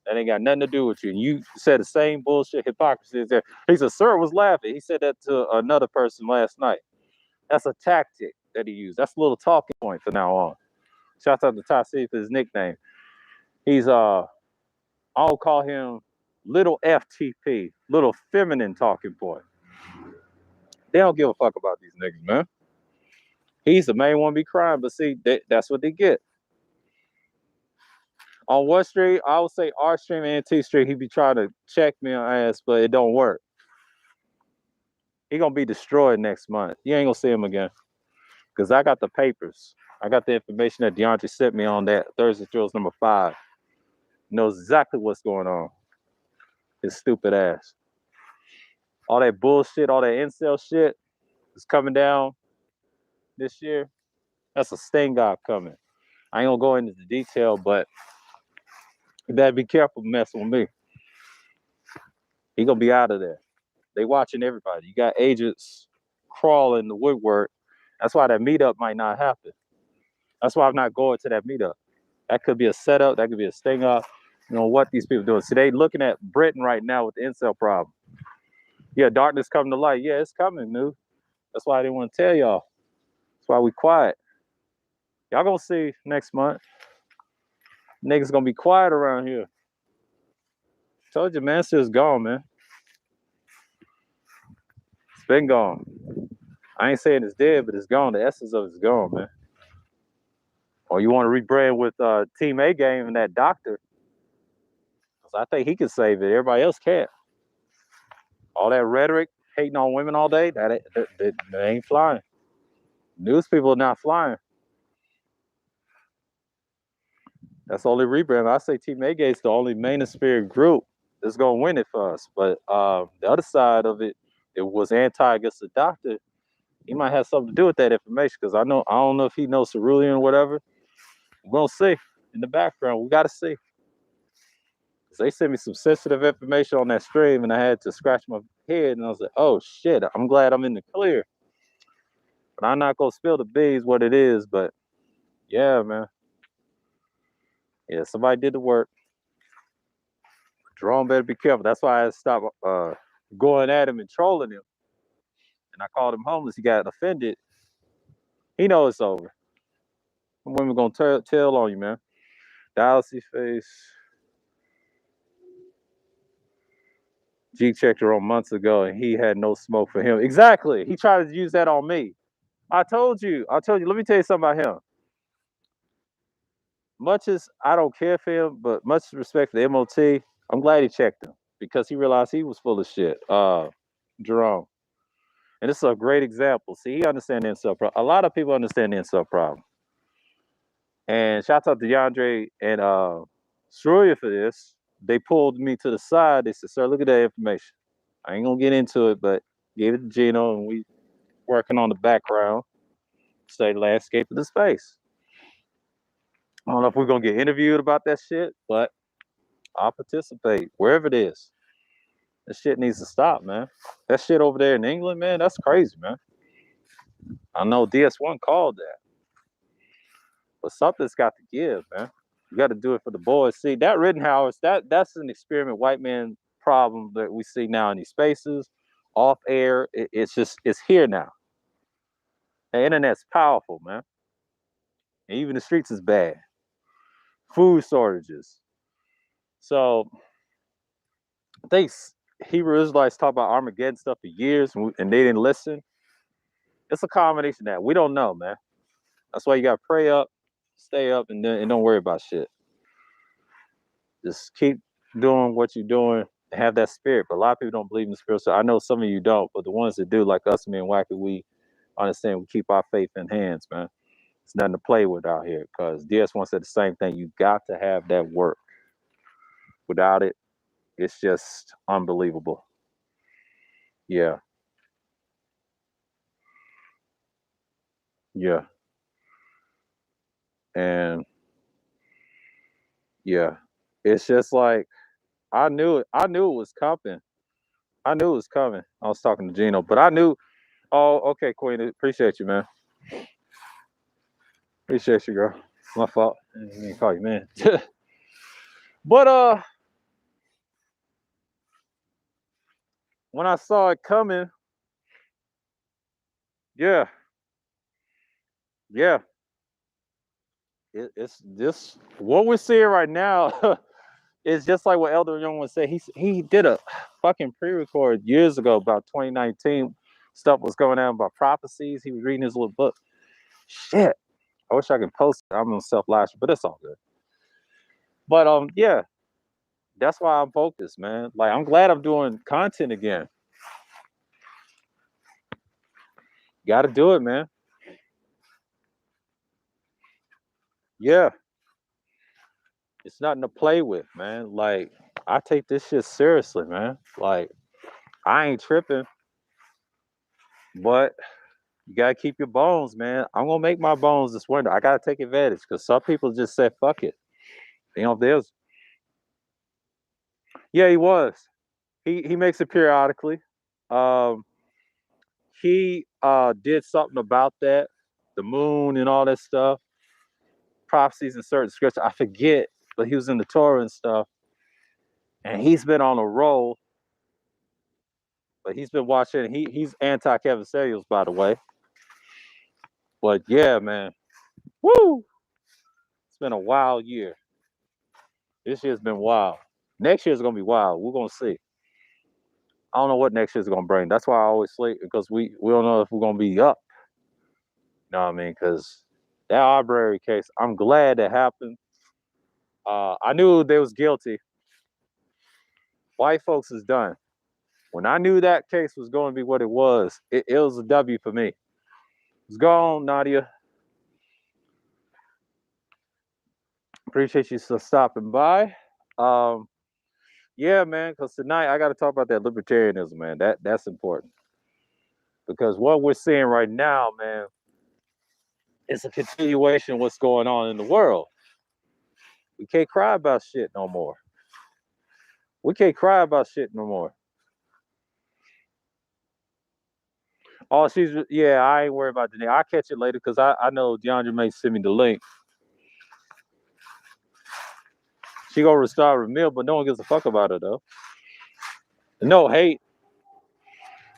[SPEAKER 1] That ain't got nothing to do with you. And you said the same bullshit hypocrisy is there. He said, sir was laughing. He said that to another person last night. That's a tactic that he used. That's a little talking point from now on. Shout out to Ty C for his nickname. He's I'll call him Little FTP, Little Feminine Talking Point. They don't give a fuck about these niggas, man. He's the main one be crying, but see, that's what they get. On one street, I would say R stream and T street, he be trying to check me on ass, but it don't work. He gonna be destroyed next month. You ain't gonna see him again. Because I got the papers. I got the information that DeAndre sent me on that Thursday Drills number 5. Knows exactly what's going on. His stupid ass. All that bullshit, all that incel shit is coming down this year. That's a sting guy coming. I ain't gonna go into the detail, but you better be careful messing with me. He gonna be out of there. They watching everybody. You got agents crawling the woodwork. That's why that meetup might not happen. That's why I'm not going to that meetup. That could be a setup. That could be a sting up. You know what these people doing? See, they looking at Britain right now with the incel problem. Yeah, darkness coming to light. Yeah, it's coming, dude. That's why I didn't want to tell y'all. That's why we quiet. Y'all gonna see next month. Niggas gonna be quiet around here. Told you, man. It's just gone, man. It's been gone. I ain't saying it's dead, but it's gone. The essence of it's gone, man. Or you want to rebrand with Team A game and that doctor? Cause I think he can save it. Everybody else can't. All that rhetoric, hating on women all day, that ain't flying. News people are not flying. That's the only rebrand. I say Team A game's the only main spirit group that's gonna win it for us. But the other side of it, it was anti against the doctor. He might have something to do with that information because I don't know if he knows cerulean or whatever. We're gonna see in the background. We gotta see. They sent me some sensitive information on that stream, and I had to scratch my head, and I was like, "Oh shit! I'm glad I'm in the clear." But I'm not gonna spill the beans what it is. But yeah, man, yeah, somebody did the work. Jerome better be careful. That's why I stopped going at him and trolling him, and I called him homeless. He got offended. He knows it's over. Women gonna tell on you, man. Dialysis face. G checked her on months ago, and he had no smoke for him. Exactly. He tried to use that on me. I told you. I told you. Let me tell you something about him. Much as I don't care for him, but much respect for the MOT, I'm glad he checked him because he realized he was full of shit. Jerome. And this is a great example. See, he understands the incel problem. A lot of people understand the incel problem. And shout out to Yandre and Shruya for this. They pulled me to the side. They said, "Sir, look at that information. I ain't gonna get into it, but gave it to Gino, and we working on the background, say landscape of the space. I don't know if we're gonna get interviewed about that shit, but I'll participate wherever it is. That shit needs to stop, man. That shit over there in England, man, that's crazy, man. I know DS1 called that, but something's got to give, man. You got to do it for the boys. See, that Rittenhouse, that's an experiment white man problem that we see now in these spaces, off air. It's here now. The internet's powerful, man. And even the streets is bad. Food shortages. So I think Hebrew Israelites talk about Armageddon stuff for years, and they didn't listen. It's a combination of that. We don't know, man. That's why you gotta pray up, stay up, and don't worry about shit. Just keep doing what you're doing. Have that spirit. But a lot of people don't believe in the spirit. So I know some of you don't, but the ones that do, like us, me and Wacky, we understand we keep our faith in hands, man. It's nothing to play with out here. Because DS1 said the same thing. You got to have that work. Without it, it's just unbelievable. Yeah. Yeah. And yeah. It's just like I knew it. I knew it was coming. I knew it was coming. I was talking to Gino, but I knew. Oh, okay, Queen. Appreciate you, man. Appreciate you, girl. My fault. I didn't call you man. But when I saw it coming, yeah, yeah, it's just what we're seeing right now. Is just like what Elder Young would say. He did a fucking pre-record years ago about 2019. Stuff was going on about prophecies. He was reading his little book. Shit. I wish I could post it. I'm on self-lash, but it's all good. But yeah, that's why I'm focused, man. Like I'm glad I'm doing content again. Got to do it, man. Yeah, it's nothing to play with, man. Like I take this shit seriously, man. Like I ain't tripping, but you gotta keep your bones, man. I'm gonna make my bones this winter. I gotta take advantage because some people just said fuck it. You know, there's yeah, he was. He makes it periodically. Um, he did something about that, the moon and all that stuff. prophecies in certain scripture. I forget, but he was in the Torah and stuff. And he's been on a roll. But he's been watching. He's anti-Kevin Samuels, by the way. But yeah, man. Woo! It's been a wild year. This year's been wild. Next year's gonna be wild. We're gonna see. I don't know what next year's gonna bring. That's why I always sleep, because we don't know if we're gonna be up. You know what I mean? Because that Aubrey case, I'm glad that happened. I knew they was guilty. White folks is done. When I knew that case was going to be what it was a W for me. It's gone, Nadia. Appreciate you stopping by. Yeah, man, because tonight I got to talk about that libertarianism, man. That's important. Because what we're seeing right now, man, is a continuation of what's going on in the world. We can't cry about shit no more. We can't cry about shit no more. Oh, yeah, I ain't worried about the name. I'll catch it later, because I know DeAndre may send me the link. She gonna restart her meal, but no one gives a fuck about her, though. No hate.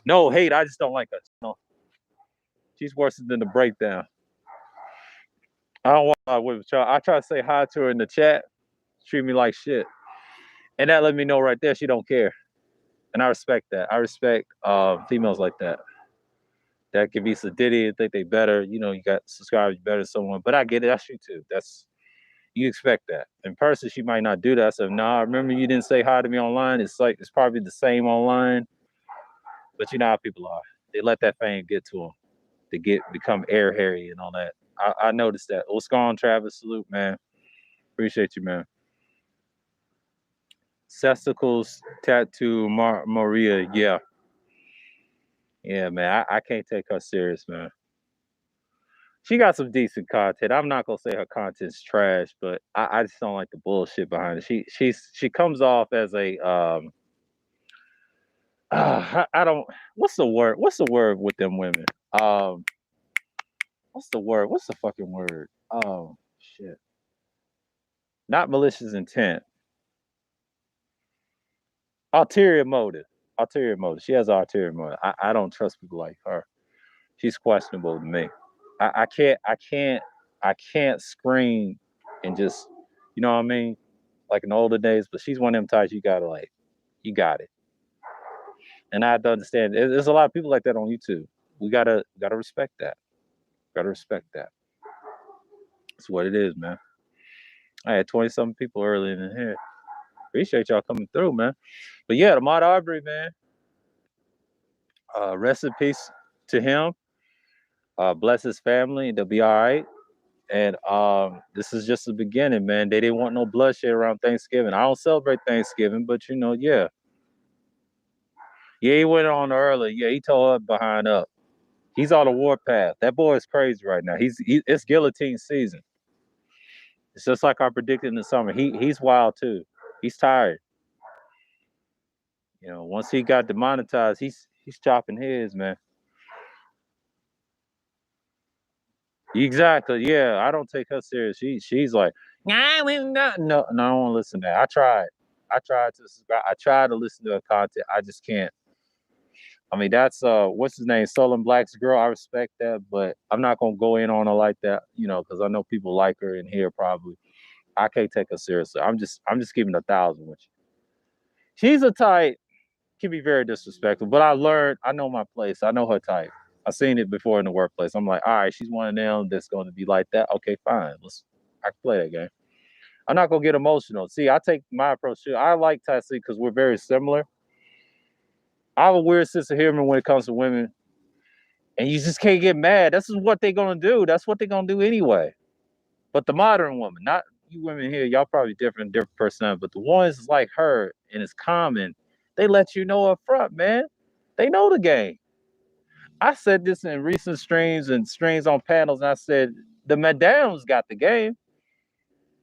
[SPEAKER 1] No hate. I just don't like her. No. She's worse than the breakdown. I don't want with y'all. I try to say hi to her in the chat. Treat me like shit. And that let me know right there she don't care. And I respect that. I respect females like that. That can be sedity and think they better. You know, you got subscribers better than someone. But I get it. That's you too. You expect that. In person, she might not do that. I said, nah, remember you didn't say hi to me online? It's it's probably the same online. But you know how people are. They let that fame get to them. They become air hairy and all that. I noticed that. What's going on, Travis? Salute, man. Appreciate you, man. Cesticles tattoo Maria. Yeah. Yeah, man. I can't take her serious, man. She got some decent content. I'm not gonna say her content's trash, but I just don't like the bullshit behind it. She comes off as a I don't. What's the word? What's the word with them women? What's the word? What's the fucking word? Oh shit. Not malicious intent. Ulterior motive. Ulterior motive. She has ulterior motive. I don't trust people like her. She's questionable to me. I can't scream and just, you know what I mean? Like in the older days, but she's one of them types you gotta like, you got it. And I have to understand there's a lot of people like that on YouTube. We gotta respect that. Gotta respect that. That's what it is, man. I had 20-something people early in here. Appreciate y'all coming through, man. But yeah, Ahmad Aubrey, man. Rest in peace to him. Bless his family. They'll be all right. And this is just the beginning, man. They didn't want no bloodshed around Thanksgiving. I don't celebrate Thanksgiving, but you know, yeah. Yeah, he went on early. Yeah, he tore up behind up. He's on a warpath. That boy is crazy right now. It's guillotine season. It's just like I predicted in the summer. He's wild too. He's tired. You know, once he got demonetized, he's chopping heads, man. Exactly. Yeah, I don't take her serious. She's like, nah, no, I don't want to listen to that. I tried to subscribe. I tried to listen to her content. I just can't. I mean, that's what's his name, Solon Black's girl. I respect that, but I'm not gonna go in on her like that, you know, because I know people like her in here probably. I can't take her seriously. I'm just keeping 1,000 with you. She's a type, can be very disrespectful, but I know my place. I know her type. I've seen it before in the workplace. I'm like, all right, she's one of them that's going to be like that. Okay, fine. I can play that game. I'm not gonna get emotional. See, I take my approach too. I like Tassie because we're very similar. I have a weird sense of humor when it comes to women, and you just can't get mad. This is what they're gonna do. That's what they're gonna do anyway. But the modern woman, not you women here, y'all probably different personality. But the ones like her and it's common, they let you know up front, man. They know the game. I said this in recent streams and streams on panels, and I said the madams got the game.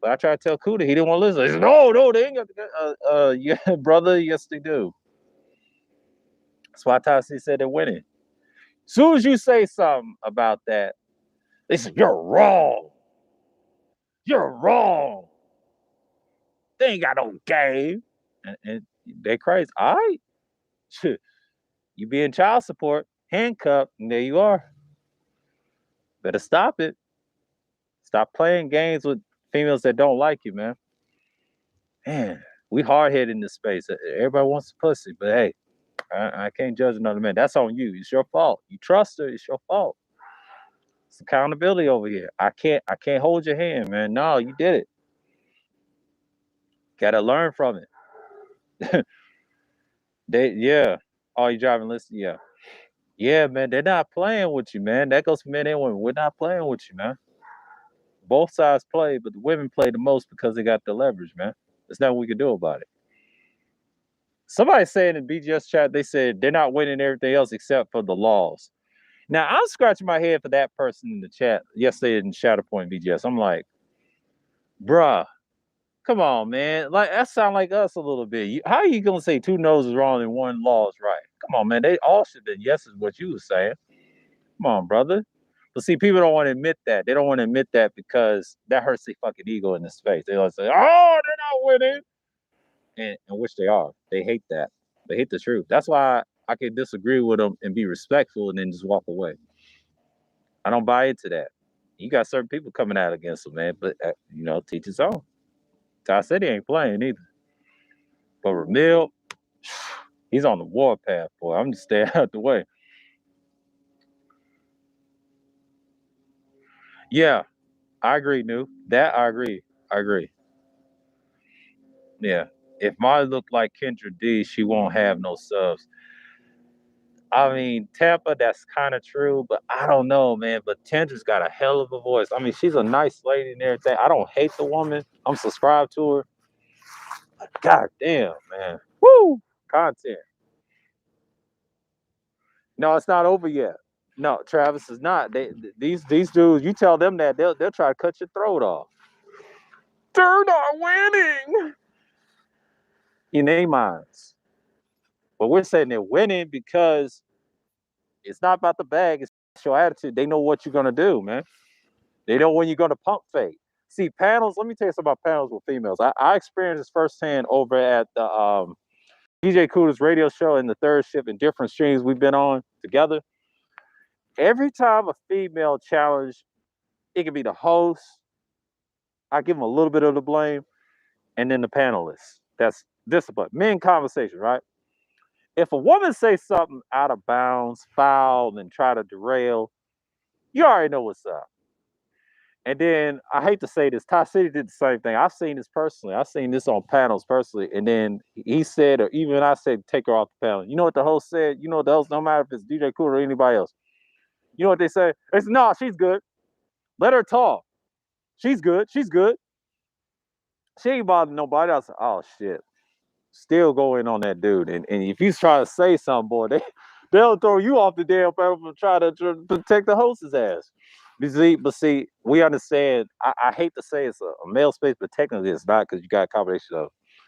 [SPEAKER 1] But I tried to tell Kuda, he didn't want to listen. He said, no, they ain't got the game. Yeah, brother, yes, they do. That's why Tassie said they're winning. As soon as you say something about that, they said, you're wrong. You're wrong. They ain't got no game. And they crazy. All right. You be in child support, handcuffed, and there you are. Better stop it. Stop playing games with females that don't like you, man. Man, we hard headed in this space. Everybody wants a pussy, but hey, I can't judge another man. That's on you. It's your fault. You trust her. It's your fault. It's accountability over here. I can't hold your hand, man. No, you did it. Gotta learn from it. Yeah. Oh, you driving? Listen, yeah. Yeah, man. They're not playing with you, man. That goes for men and women. We're not playing with you, man. Both sides play, but the women play the most because they got the leverage, man. There's nothing we can do about it. Somebody said in BGS chat, they said they're not winning everything else except for the laws. Now I'm scratching my head for that person in the chat yesterday in Shatterpoint BGS. I'm like, bruh, come on, man. Like that sound like us a little bit. How are you gonna say two no's is wrong and one law is right? Come on, man. They all should have been yes is what you were saying. Come on, brother. But see, people don't want to admit that. They don't want to admit that because that hurts their fucking ego in this space. They like say, "Oh, they're not winning," and which they are. They hate that. They hate the truth. That's why I can disagree with them and be respectful and then just walk away. I don't buy into that. You got certain people coming out against them, man. But teach his own. Ty said he ain't playing either. But Ramil, he's on the warpath, boy. I'm just staying out the way. Yeah, I agree, New. That I agree. I agree. Yeah. If Molly looked like Kendra D, she won't have no subs. I mean, Tampa, that's kind of true, but I don't know, man. But Kendra's got a hell of a voice. I mean, she's a nice lady and everything. I don't hate the woman. I'm subscribed to her. But God damn, man. Woo! Content. No, it's not over yet. No, Travis is not. These dudes, you tell them that they'll try to cut your throat off. They're not winning in their minds. But we're saying they're winning because it's not about the bag, it's your attitude. They know what you're gonna do, man. They know when you're gonna pump fake. See, panels, let me tell you something about panels with females. I experienced this firsthand over at the DJ Cooter's radio show in the third shift in different streams we've been on together. Every time a female challenge, it can be the host. I give them a little bit of the blame, and then the panelists. That's discipline. Men conversation, right? If a woman says something out of bounds, foul, and try to derail, you already know what's up. And then I hate to say this, Ty City did the same thing. I've seen this personally. I've seen this on panels personally. And then he said, or even I said, take her off the panel. You know what the host said? You know what the host, no matter if it's DJ Cool or anybody else. You know what they say? They said, no, she's good. Let her talk. She's good. She's good. She ain't bothering nobody. I said, oh shit. Still going on that dude. And if you try to say something, boy, they'll throw you off the damn panel and try to protect the host's ass. But see, we understand. I hate to say it's a male space, but technically it's not because you got a combination of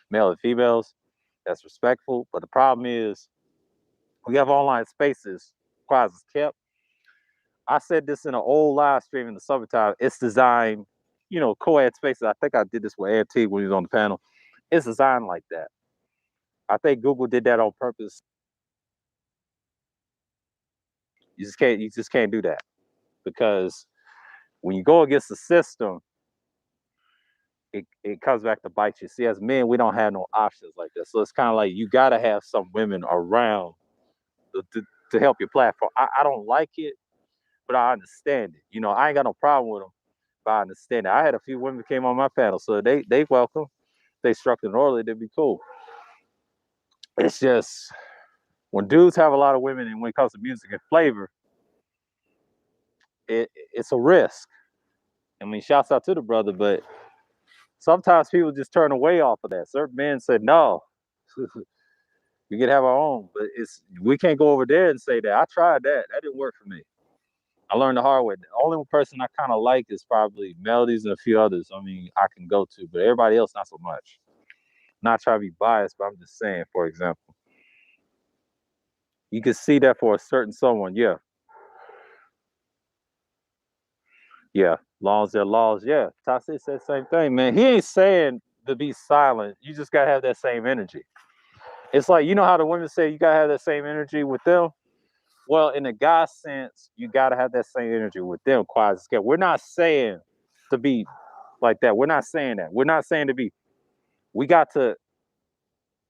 [SPEAKER 1] male and females. That's respectful. But the problem is we have online spaces. Quiet is kept. I said this in an old live stream in the summertime. It's designed, co-ed spaces. I think I did this with Ed T when he was on the panel. It's designed like that. I think Google did that on purpose. You just can't do that because when you go against the system, it comes back to bite you. See, as men, we don't have no options like that. So it's kind of like you got to have some women around to help your platform. I don't like it, but I understand it. I ain't got no problem with them, but I understand it. I had a few women came on my panel, so they welcome. They structured orderly, they'd be cool. It's just when dudes have a lot of women, and when it comes to music and flavor, it's a risk. I mean, shouts out to the brother, but sometimes people just turn away off of that. Certain men said no. We can have our own, but we can't go over there and say that. I tried that. That didn't work for me. I learned the hard way. The only person I kind of like is probably Melodies and a few others. I mean, I can go to, but everybody else not so much. Not trying to be biased, but I'm just saying, for example, you can see that for a certain someone. Yeah. Yeah, laws are laws. Yeah, Toxic said the same thing, man. He ain't saying to be silent. You just gotta have that same energy. It's like, you know how the women say you gotta have that same energy with them. Well, in a guy sense, you gotta have that same energy with them. Quiet as kept. We're not saying to be like that. We're not saying that. We're not saying to be. We got to,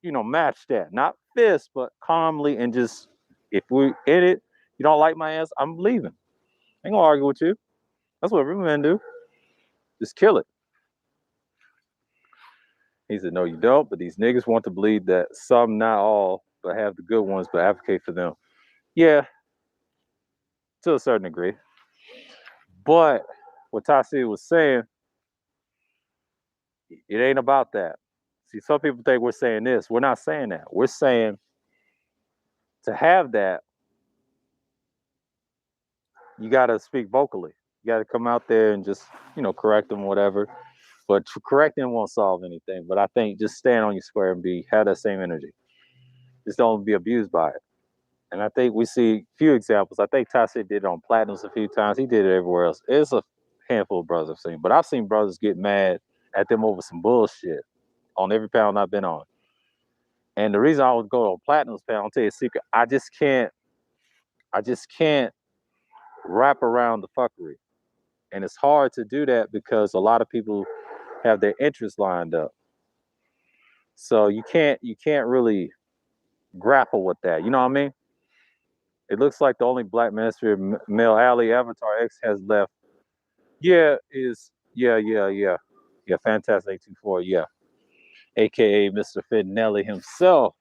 [SPEAKER 1] match that. Not fist, but calmly and just. If we in it, you don't like my ass, I'm leaving. I ain't gonna argue with you. That's what real men do. Just kill it. He said, no, you don't. But these niggas want to believe that some, not all, but have the good ones, but advocate for them. Yeah, to a certain degree. But what Tassi was saying, it ain't about that. See, some people think we're saying this. We're not saying that. We're saying to have that, you got to speak vocally. You got to come out there and just, correct them, whatever. But correcting won't solve anything. But I think just stand on your square and have that same energy. Just don't be abused by it. And I think we see a few examples. I think Tassi did it on Platinums a few times. He did it everywhere else. It's a handful of brothers I've seen. But I've seen brothers get mad at them over some bullshit on every panel I've been on. And the reason I would go to Platinum's panel, I'll tell you a secret, I just can't wrap around the fuckery. And it's hard to do that because a lot of people have their interests lined up. So you can't really grapple with that. You know what I mean? It looks like the only black minister male alley Avatar X has left. Yeah, yeah, Fantastic 824, yeah. AKA Mr. Fitnelli himself.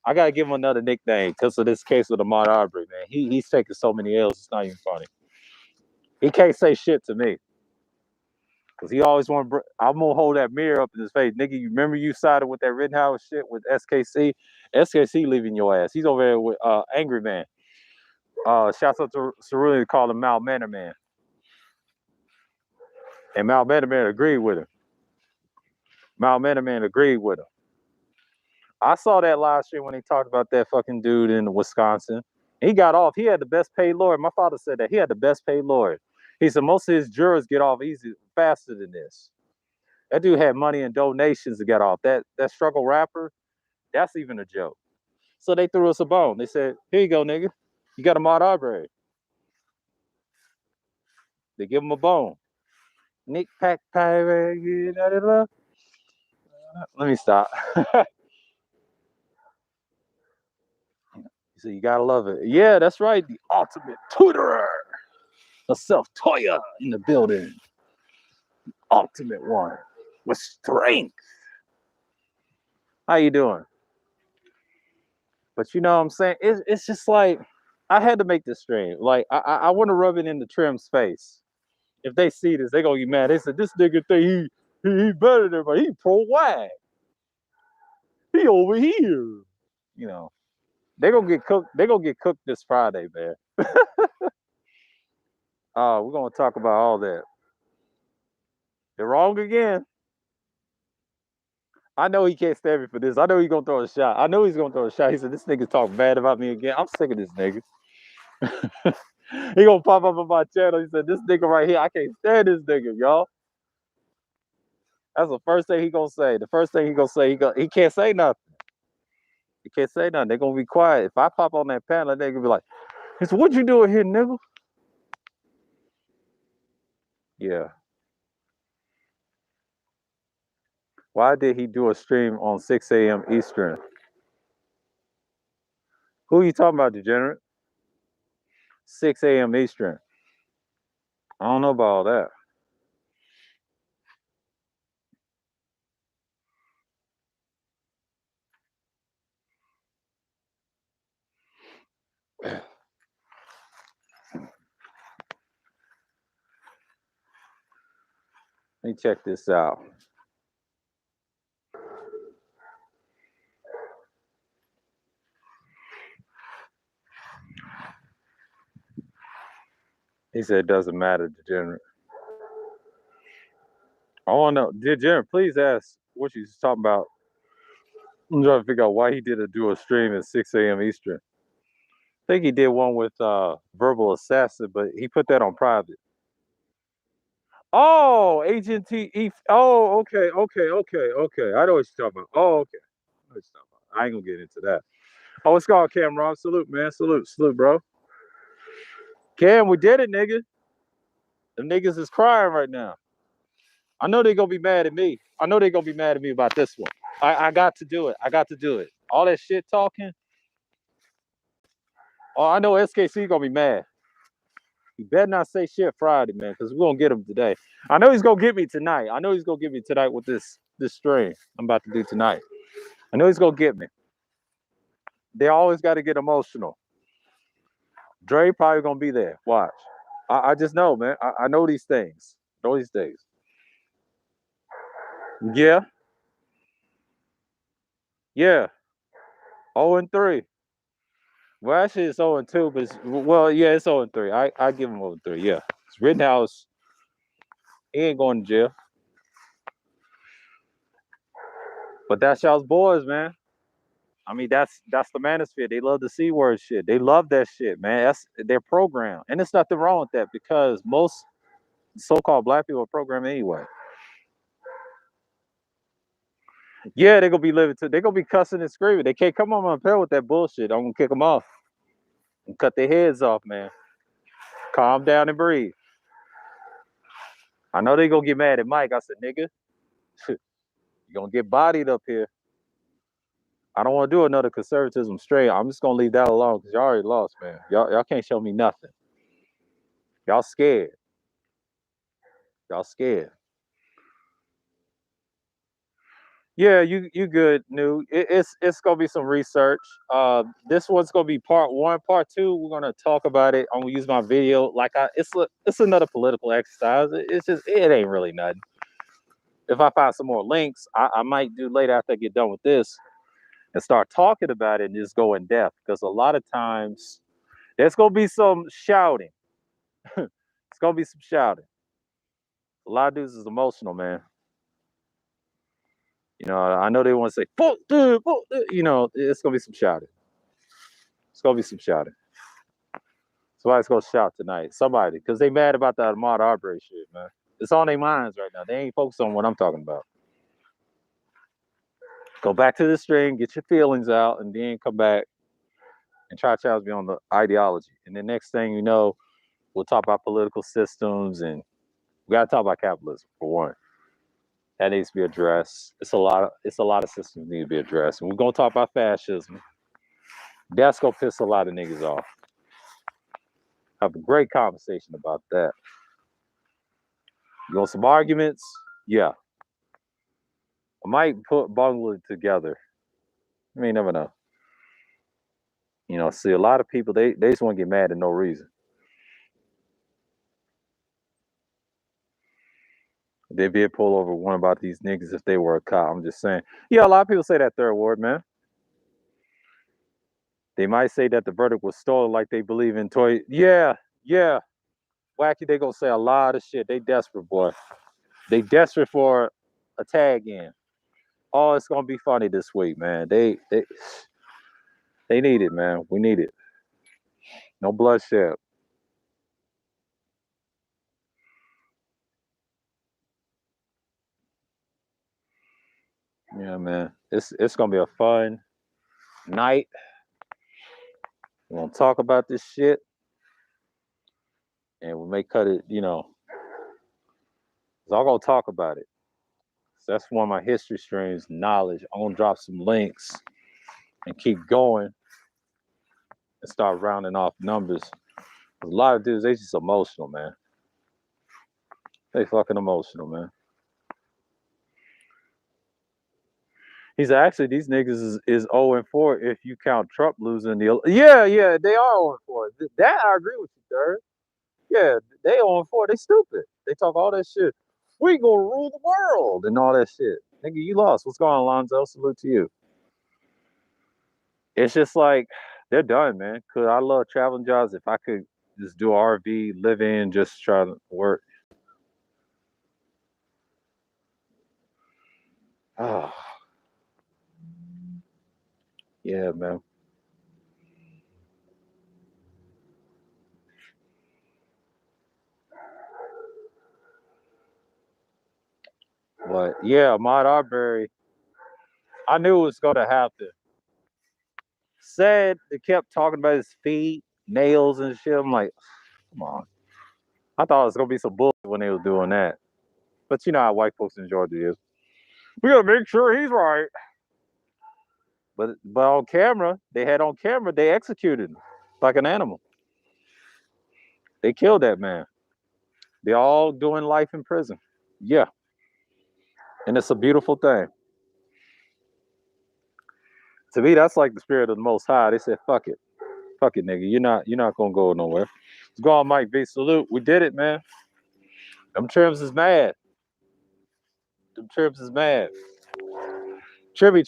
[SPEAKER 1] I gotta give him another nickname because of this case with Ahmad Aubrey, man. He's taking so many L's, it's not even funny. He can't say shit to me. Cause he always want to. I'm gonna hold that mirror up in his face, nigga. You remember you sided with that Rittenhouse shit with SKC? SKC leaving your ass. He's over there with Angry Man. Shouts out to Cerulli to call him Mal Manor Man, and Mal Manor Man agreed with him. Mal Manor Man agreed with him. I saw that live stream when he talked about that fucking dude in Wisconsin. He got off. He had the best paid lawyer. My father said that he had the best paid lawyer. He said most of his jurors get off easy, faster than this. That dude had money and donations to get off. That struggle rapper, that's even a joke. So they threw us a bone. They said, here you go, nigga. You got Ahmad Aubrey. They give him a bone. Nick Pack Pirate. Let me stop. So you gotta love it. Yeah, that's right. The ultimate tutorer. A self-toya in the building. Ultimate one. With strength. How you doing? But you know what I'm saying? It's just like, I had to make this stream. Like, I want to rub it in the Trim's face. If they see this, they gonna get mad. They said, this nigga think he better than everybody. He pro-white. He over here. You know, they gonna get cooked. They gonna get cooked this Friday, man. We're gonna talk about all that. They're wrong again. I know he can't stand me for this. I know he's gonna throw a shot. I know he's gonna throw a shot. He said, this nigga talk bad about me again. I'm sick of this nigga. He gonna pop up on my channel. He said, this nigga right here, I can't stand this nigga, y'all. That's the first thing he gonna say. The first thing he gonna say, he can't say nothing. He can't say nothing. They're gonna be quiet. If I pop on that panel, they're gonna be like, "So what you doing here, nigga?" Yeah. Why did he do a stream on 6 a.m. Eastern? Who are you talking about, degenerate? 6 a.m. Eastern. I don't know about all that. Let me check this out. He said it doesn't matter, degenerate. I want to know, degenerate, please ask what you was talking about. I'm trying to figure out why he did do a stream at 6 a.m. Eastern. I think he did one with Verbal Assassin, but he put that on private. Oh, Agent T. Oh, okay, okay, okay, okay. I know what you're talking about. Oh, okay. I know what you're talking about. I ain't gonna get into that. Oh, it's called Cameron. Salute, man. Salute, salute, bro. Cam, we did it, nigga. Them niggas is crying right now. I know they gonna be mad at me. I know they gonna be mad at me about this one. I got to do it. I got to do it. All that shit talking. Oh, I know SKC gonna be mad. He better not say shit Friday, man, because we're gonna get him today. I know he's gonna get me tonight. I know he's gonna get me tonight with this stream I'm about to do tonight. I know he's gonna get me. They always got to get emotional. Dre probably gonna be there. Watch. I just know, man. I know these things. Know these things. Yeah, yeah. 0-3. Well, actually, it's 0-2, but well, yeah, it's 0-3. I give him 0-3. Yeah, it's Rittenhouse. He ain't going to jail. But that's y'all's boys, man. I mean, that's the manosphere. They love the C word shit. They love that shit, man. That's their program, and there's nothing wrong with that because most so-called black people are programmed anyway. Yeah, they're gonna be living to. They're gonna be cussing and screaming. They can't come on my pair with that bullshit. I'm gonna kick them off and cut their heads off, man. Calm down and breathe. I know they gonna get mad at Mike. I said, nigga, you gonna get bodied up here. I don't want to do another conservatism straight. I'm just gonna leave that alone because y'all already lost, man. Y'all can't show me nothing. Y'all scared. Y'all scared. Yeah, you good, new. It's gonna be some research. This one's gonna be part one. Part two, we're gonna talk about it. I'm gonna use my video. It's another political exercise. It's just it ain't really nothing. If I find some more links, I might do later after I get done with this and start talking about it and just go in depth because a lot of times there's gonna be some shouting. It's gonna be some shouting. A lot of dudes is emotional, man. You know, I know they want to say fuck dude, fuck dude. You know, it's gonna be some shouting. It's gonna be some shouting. Somebody's gonna shout tonight. Somebody, because they mad about that Ahmad Aubrey shit, man. It's on their minds right now. They ain't focused on what I'm talking about. Go back to the stream, get your feelings out, and then come back and try to challenge me on the ideology. And the next thing you know, we'll talk about political systems and we gotta talk about capitalism for one. That needs to be addressed. It's a lot of systems need to be addressed. And we're gonna talk about fascism. That's gonna piss a lot of niggas off. Have a great conversation about that. You want some arguments? Yeah. I might bungle it together. I mean, never know. You know, see a lot of people they just want to get mad at no reason. They'd be a pull over one about these niggas if they were a cop. I'm just saying. Yeah, a lot of people say that third word, man. They might say that the verdict was stolen like they believe in toy. Yeah, yeah. Wacky, they gonna say a lot of shit. They desperate, boy. They desperate for a tag in. Oh, it's gonna be funny this week, man. They need it, man. We need it. No bloodshed. Yeah, man. It's gonna be a fun night. We're gonna talk about this shit, and we may cut it. You know, cause I'm gonna talk about it. So that's one of my history streams, knowledge. I'm gonna drop some links and keep going and start rounding off numbers. A lot of dudes, they just emotional, man. They fucking emotional, man. He said, actually, these niggas is 0-4 if you count Trump losing the. Yeah, yeah, they are 0-4. That I agree with you, third. Yeah, they 0-4. They stupid. They talk all that shit. We gonna rule the world and all that shit. Nigga, you lost. What's going on, Lonzo? Salute to you. It's just like they're done, man. Cause I love traveling jobs. If I could just do RV, live in, just try to work. Oh, yeah, man. But yeah, Ahmad Arbery, I knew it was gonna happen. Said they kept talking about his feet, nails and shit. I'm like, come on. I thought it was gonna be some bullshit when they was doing that. But you know how white folks in Georgia is. We gotta make sure he's right. But on camera, they executed him like an animal. They killed that man. They're all doing life in prison. Yeah. And it's a beautiful thing. To me, that's like the spirit of the most high. They said, fuck it. Fuck it, nigga. You're not gonna go nowhere. Let's go on, Mike V. Salute. We did it, man. Them trims is mad. Them trims is mad. Trims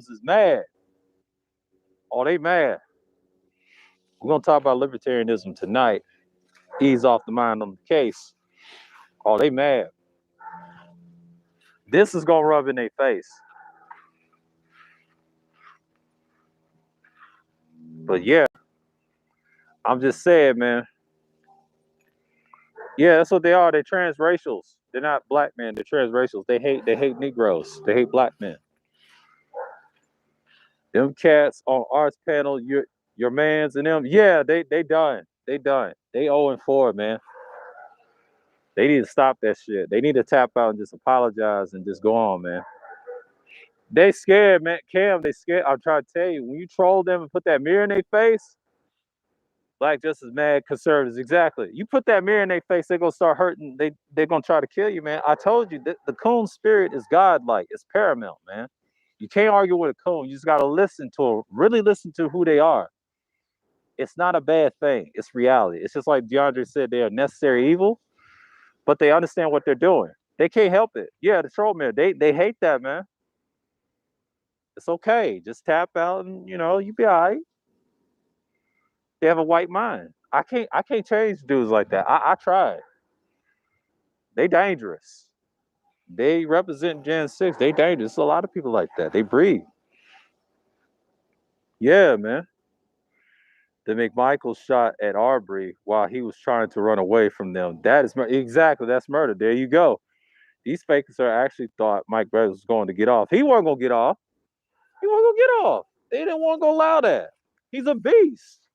[SPEAKER 1] is mad. Oh, they mad. We're gonna talk about libertarianism tonight. Ease off the mind on the case. Oh, they mad. This is gonna rub in their face. But yeah, I'm just saying, man. Yeah, that's what they are. They're transracials. They're not black men. They're transracials. They hate Negroes. They hate black men. Them cats on Arts Panel, your mans and them. Yeah, they done. They done. They 0-4, man. They need to stop that shit. They need to tap out and just apologize and just go on, man. They scared, man. Cam, they scared. I'm trying to tell you, when you troll them and put that mirror in their face, black just as mad, conservatives, exactly. You put that mirror in their face, they're gonna start hurting. They're gonna try to kill you, man. I told you that the coon spirit is godlike. It's paramount, man. You can't argue with a coon. You just gotta listen to them, really listen to who they are. It's not a bad thing. It's reality. It's just like DeAndre said, they are necessary evil, but they understand what they're doing. They can't help it. Yeah, the troll mirror. They hate that, man. It's okay. Just tap out and you be all right. They have a white mind. I can't change dudes like that. I tried. They dangerous. They represent Gen 6. They dangerous. There's a lot of people like that. They breed. Yeah, man. The McMichael shot at Aubrey while he was trying to run away from them. That is exactly, that's murder. There you go. These fakers are actually thought Mike Brothers was going to get off. He wasn't gonna get off. He wasn't gonna get off. They didn't want to go allow that. He's a beast.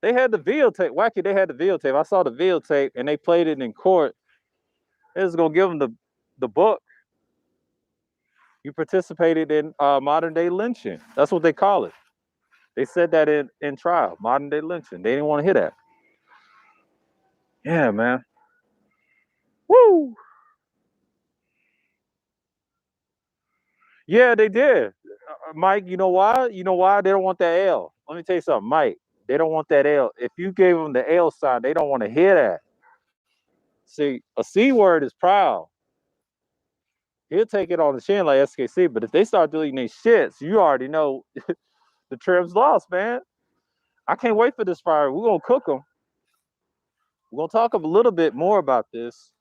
[SPEAKER 1] They had the videotape. Wacky, they had the videotape. I saw the videotape and they played it in court. They was gonna give him the book. You participated in modern day lynching. That's what they call it. They said that in trial, modern day lynching. They didn't want to hear that. Yeah, man. Woo! Yeah, they did. Mike, you know why? You know why? They don't want that L. Let me tell you something, Mike. They don't want that L. If you gave them the L sign, they don't want to hear that. See, a C word is proud. He'll take it on the chin like SKC, but if they start deleting their shits, you already know the trim's lost, man. I can't wait for this fire. We're going to cook them. We're going to talk a little bit more about this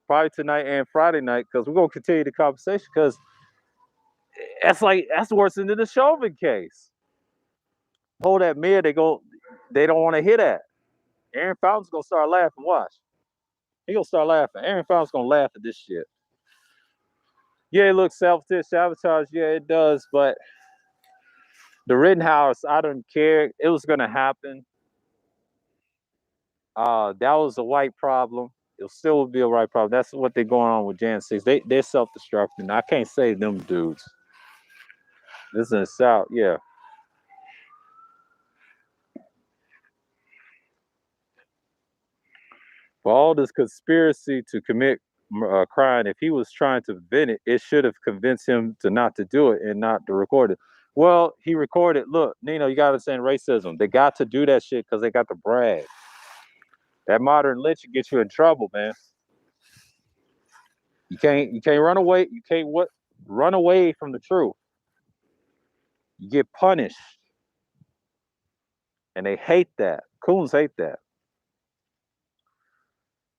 [SPEAKER 1] probably tonight and Friday night because we're going to continue the conversation because that's worse than the Chauvin case. Hold that mirror, they don't want to hear that. Aaron Fountain's gonna start laughing. Watch. He gonna start laughing. Aaron Fountain's gonna laugh at this shit. Yeah, it looks self-dish sabotage. Yeah, it does. But the Rittenhouse, I don't care. It was gonna happen. That was a white problem. It still would be a white problem. That's what they're going on with Jan 6. They're self-destructing. I can't save them dudes. This is in the South, yeah. For all this conspiracy to commit crime, if he was trying to prevent it, it should have convinced him to not to do it and not to record it. Well, he recorded. Look, Nino, you got to understand racism. They got to do that shit because they got to brag. That modern lynching gets you in trouble, man. You can't run away. You can't run away from the truth. You get punished, and they hate that. Coons hate that.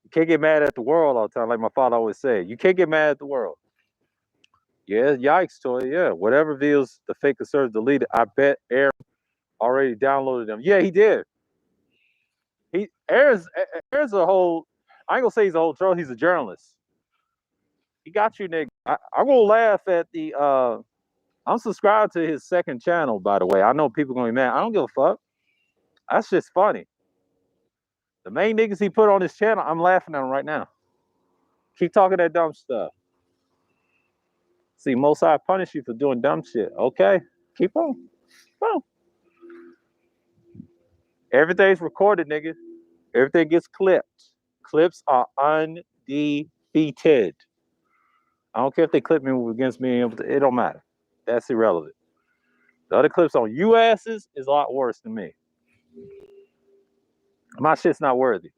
[SPEAKER 1] You can't get mad at the world all the time, like my father always said. You can't get mad at the world. Yeah, yikes, Toy. Yeah, whatever videos the fake conservatives deleted, I bet Aaron already downloaded them. Yeah, he did. Aaron's a whole. I ain't gonna say he's a whole troll. He's a journalist. He got you, nigga. I'm gonna laugh at the. I'm subscribed to his second channel, by the way. I know people gonna be mad. I don't give a fuck. That's just funny. The main niggas he put on his channel, I'm laughing at them right now. Keep talking that dumb stuff. See, Most High punish you for doing dumb shit. Okay, keep on. Keep on. Everything's recorded, nigga. Everything gets clipped. Clips are undefeated. I don't care if they clip me against me. It don't matter. That's irrelevant. The other clips on you asses is a lot worse than me. My shit's not worthy.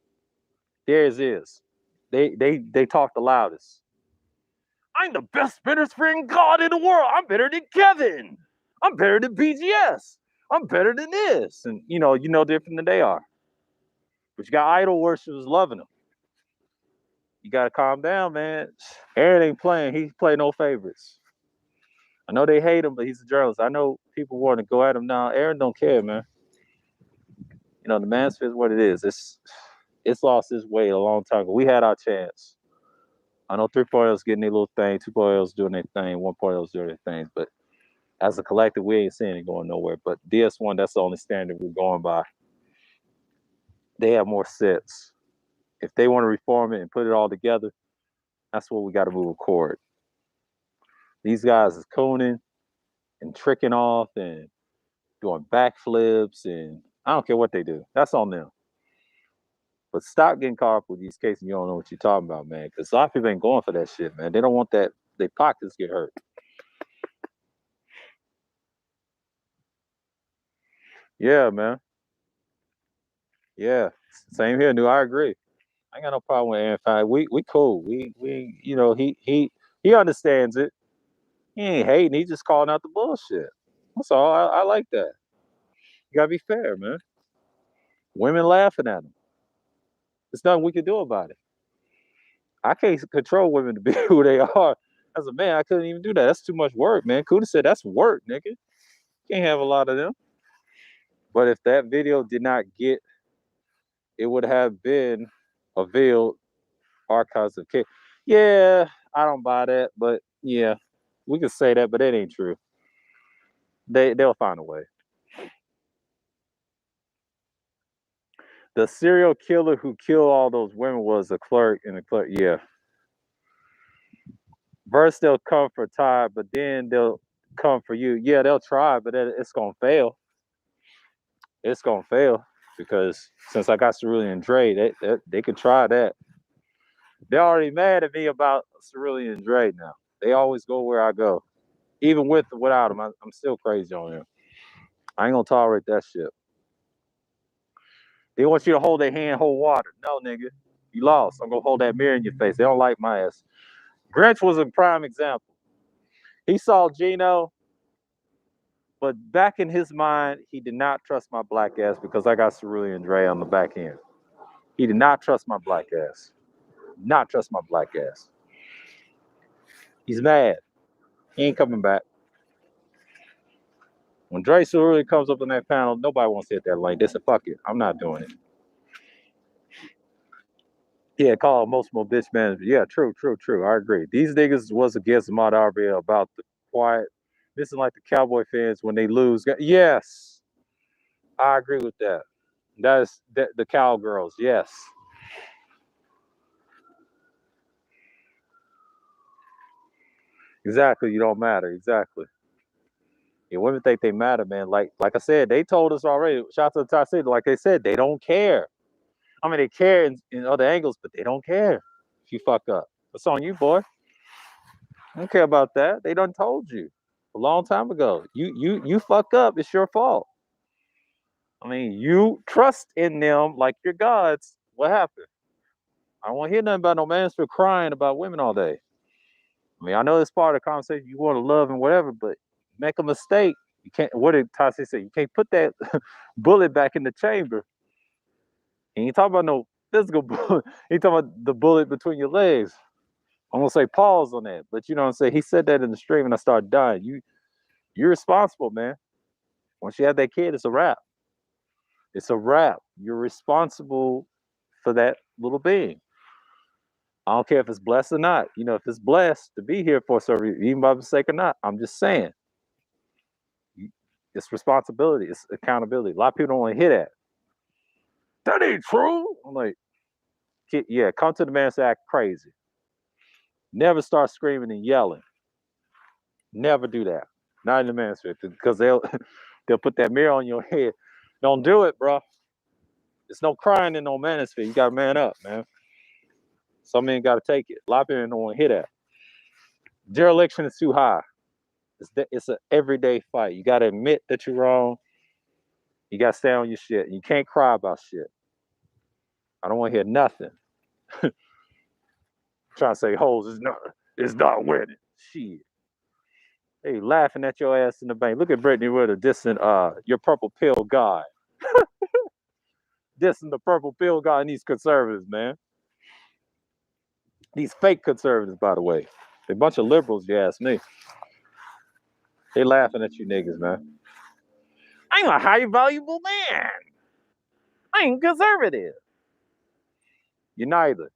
[SPEAKER 1] Theirs is. They talk the loudest. I'm the best bitter spring god in the world. I'm better than Kevin. I'm better than BGS. I'm better than this. And you know different than they are. But you got idol worshippers loving them. You gotta calm down, man. Aaron ain't playing. He play no favorites. I know they hate him, but he's a journalist. I know people want to go at him now. Aaron don't care, man. You know, the Mansfield is what it is. It's lost its way a long time ago. We had our chance. I know 3.0's getting their little thing, 2.0's doing their thing, 1.0's doing their thing, but as a collective, we ain't seeing it going nowhere. But DS1, that's the only standard we're going by. They have more sets. If they want to reform it and put it all together, that's what we got to move forward. These guys is cooning and tricking off and doing backflips, and I don't care what they do. That's on them. But stop getting caught up with these cases and you don't know what you're talking about, man. Because a lot of people ain't going for that shit, man. They don't want that. Their pockets get hurt. Yeah, man. Yeah. Same here, dude. I agree. I ain't got no problem with Aaron. We cool. We he understands it. He ain't hating. He just calling out the bullshit. That's all. I like that. You gotta be fair, man. Women laughing at him. There's nothing we can do about it. I can't control women to be who they are. As a man, I couldn't even do that. That's too much work, man. Kuda said that's work, nigga. Can't have a lot of them. But if that video did not get, it would have been a veiled archives of kids. Yeah, I don't buy that, but yeah, we can say that, but that ain't true. They'll find a way. The serial killer who killed all those women was a clerk in the clerk. Yeah. First they'll come for Ty, but then they'll come for you. Yeah, they'll try, but it's gonna fail. It's gonna fail because since I got Cerulean and Dre, they could try that. They're already mad at me about Cerulean and Dre now. They always go where I go, even with or without them. I'm still crazy on them. I ain't gonna tolerate that shit. They want you to hold their hand, hold water. No, nigga, you lost. I'm gonna hold that mirror in your face. They don't like my ass. Grinch was a prime example. He saw Gino, but back in his mind, he did not trust my black ass because I got Cerulean and Dre on the back end. He did not trust my black ass. Not trust my black ass. He's mad. He ain't coming back. When Dre Cerulean comes up in that panel, nobody wants to hit that lane. They said, fuck it. I'm not doing it. Yeah, call emotional bitch management. Yeah, true. I agree. These niggas was against Ahmad Aubrey about the quiet. This is like the Cowboy fans when they lose. Yes, I agree with that. That is the cowgirls. Yes. Exactly. You don't matter. Exactly. Yeah, women think they matter, man. Like I said, they told us already. Shout out to the Top City. Like they said, they don't care. I mean, they care in other angles, but they don't care if you fuck up. What's on you, boy? I don't care about that. They done told you a long time ago. You fuck up. It's your fault. I mean, you trust in them like you're gods. What happened? I don't want to hear nothing about no man still crying about women all day. I mean, I know it's part of the conversation. You want to love and whatever, but make a mistake. You can't. What did Tassi say? You can't put that bullet back in the chamber. He ain't talking about no physical bullet. He talking about the bullet between your legs. I'm gonna say pause on that, but you know what I'm saying. He said that in the stream, and I started dying. You're responsible, man. Once you have that kid, it's a wrap. It's a wrap. You're responsible for that little being. I don't care if it's blessed or not. You know, if it's blessed to be here for a certain reason, even by mistake or not, I'm just saying. It's responsibility. It's accountability. A lot of people don't want to hear that. That ain't true. I'm like, yeah, come to the man and act crazy. Never start screaming and yelling. Never do that. Not in the manosphere, because they'll put that mirror on your head. Don't do it, bro. There's no crying in no manosphere. You gotta man up, man. Some men gotta take it. A lot of people don't want to hear that. Dereliction is too high. It's an everyday fight. You gotta admit that you're wrong. You gotta stay on your shit. You can't cry about shit. I don't want to hear nothing. Trying to say hoes is not winning. Shit. They laughing at your ass in the bank. Look at Brittany with a dissing your purple pill guy. Dissing the purple pill guy and these conservatives, man. These fake conservatives, by the way. They're a bunch of liberals, you ask me. They laughing at you niggas, man. I'm a high valuable man. I'm conservative. You're neither.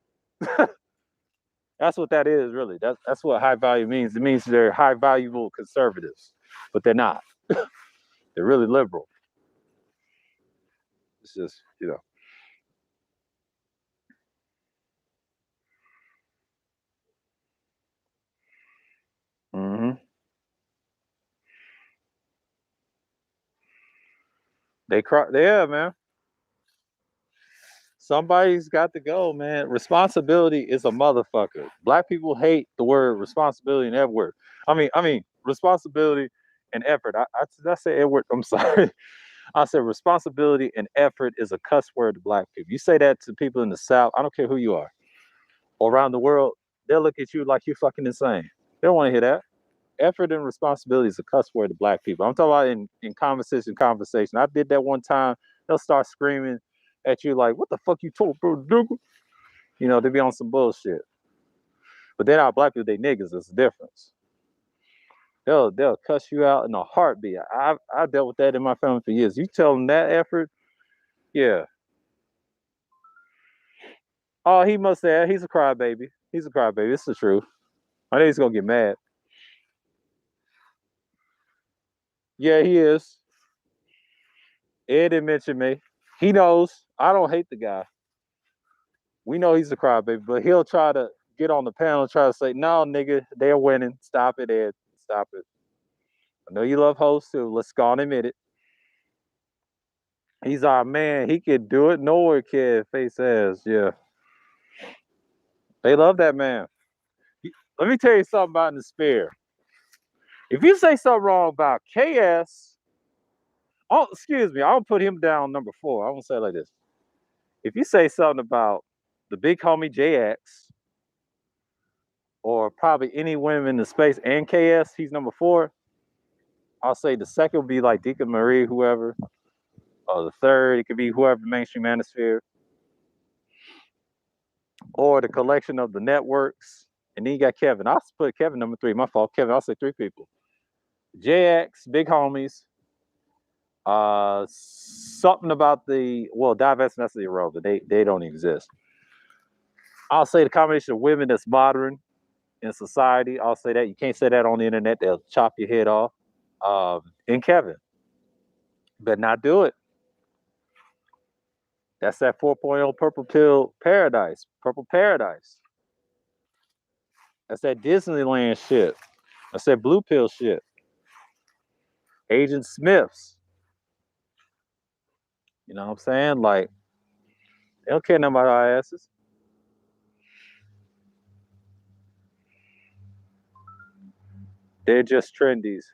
[SPEAKER 1] That's what that is, really. That's what high value means. It means they're high valuable conservatives, but they're not. They're really liberal. It's just, you know. Mm-hmm. They cry. Yeah, man. Somebody's got to go, man. Responsibility is a motherfucker. Black people hate the word responsibility and effort. I mean, responsibility and effort. Did I say Edward? I'm sorry. I said responsibility and effort is a cuss word to black people. You say that to people in the South, I don't care who you are, or around the world, they'll look at you like you're fucking insane. They don't want to hear that. Effort and responsibility is a cuss word to black people. I'm talking about in conversation. I did that one time. They'll start screaming at you like, what the fuck you talking about, nigga? You know, they be on some bullshit. But then our black people, they niggas, there's a difference. They'll cuss you out in a heartbeat. I dealt with that in my family for years. You tell them that effort, yeah. Oh, he must have. He's a crybaby. He's a crybaby. It's the truth. I know he's gonna get mad. Yeah, he is. Ed didn't mention me. He knows. I don't hate the guy. We know he's a crybaby, but he'll try to get on the panel and try to say, no, nigga, they're winning. Stop it, Ed. Stop it. I know you love hosts too. Let's go on and admit it. He's our man. He can do it. Nowhere can face ass. Yeah. They love that man. Let me tell you something about the Sphere. If you say something wrong about KS, oh, excuse me, I'll put him down number 4. I won't say it like this. If you say something about the big homie JX, or probably any women in the space and KS, he's number 4. I'll say the second would be like Deacon Marie, whoever. Or the third, it could be whoever mainstream manosphere. Or the collection of the networks. And then you got Kevin. I'll put Kevin number 3. My fault. Kevin, I'll say 3 people. JX, big homies. Something about divestment, that's irrelevant. They don't exist. I'll say the combination of women that's modern in society. I'll say that. You can't say that on the internet. They'll chop your head off. And Kevin. Better not do it. That's that 4.0 purple pill paradise. Purple paradise. That's that Disneyland shit. That's that blue pill shit. Agent Smiths. You know what I'm saying? Like, they don't care nothing about our asses. They're just trendies.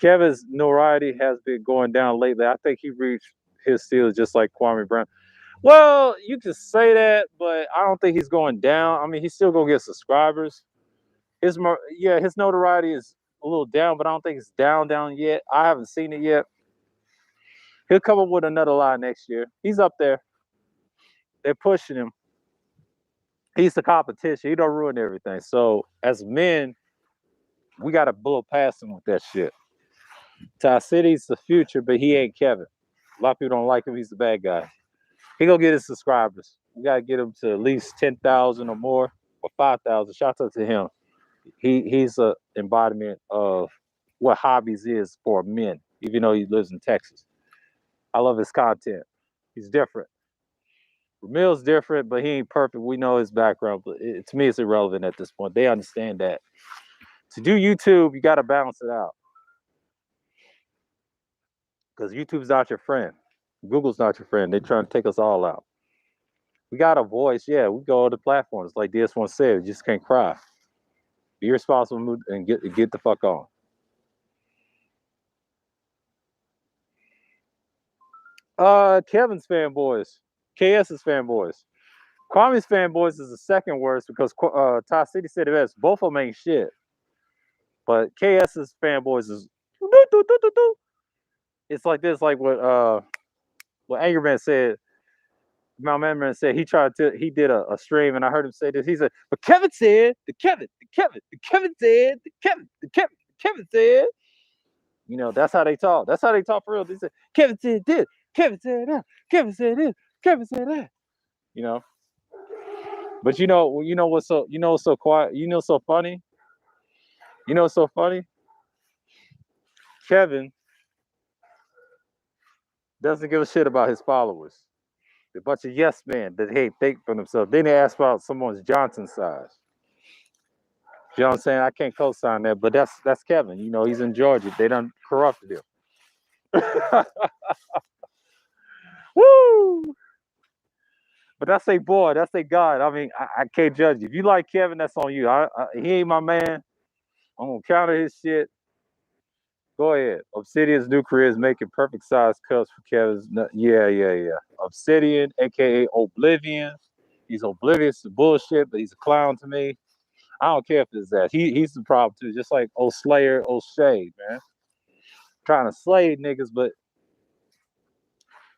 [SPEAKER 1] Kevin's notoriety has been going down lately. I think he reached his ceiling just like Kwame Brown. Well, you can say that, but I don't think he's going down. I mean, he's still gonna get subscribers. His notoriety is a little down, but I don't think it's down yet. I haven't seen it yet. He'll come up with another lie next year. He's up there. They're pushing him. He's the competition. He don't ruin everything. So as men, we gotta blow past him with that shit. Ty City's the future, but he ain't Kevin. A lot of people don't like him. He's the bad guy. He gonna get his subscribers. We gotta get him to at least 10,000 or more, or 5,000. Shout out to him. He's a embodiment of what hobbies is for men, even though he lives in Texas. I love his content. He's different. Ramil's different, but he ain't perfect. We know his background, but to me, it's irrelevant at this point. They understand that to do YouTube, you got to balance it out because YouTube's not your friend. Google's not your friend. They're trying to take us all out. We got a voice, yeah. We go to platforms like DS1 said. You just can't cry. Be responsible and get the fuck on. Kevin's fanboys, KS's fanboys. Kwame's fanboys is the second worst because Ty City said it best. Both of them ain't shit. But KS's fanboys is it's like this, like what Angerman said. My man said he did a stream and I heard him say this. He said, but Kevin said, the Kevin said, the Kevin said. You know, that's how they talk. That's how they talk for real. They said, Kevin said this, Kevin said that, Kevin said this, Kevin said that. You know. But you know what's so quiet, so funny? You know what's so funny? Kevin doesn't give a shit about his followers. A bunch of yes men that think for themselves. Then they ask about someone's Johnson size. You know what I'm saying? I can't co-sign that, but that's Kevin. You know, he's in Georgia. They done corrupted him. Woo! But that's a boy. That's a God. I mean, I can't judge you. If you like Kevin, that's on you. He ain't my man. I'm gonna counter his shit. Go ahead. Obsidian's new career is making perfect size cups for Kevin's. Yeah. Obsidian, aka Oblivion. He's oblivious to bullshit, but he's a clown to me. I don't care if it's that. He's the problem too. Just like old Slayer, old Shade, man. Trying to slay niggas, but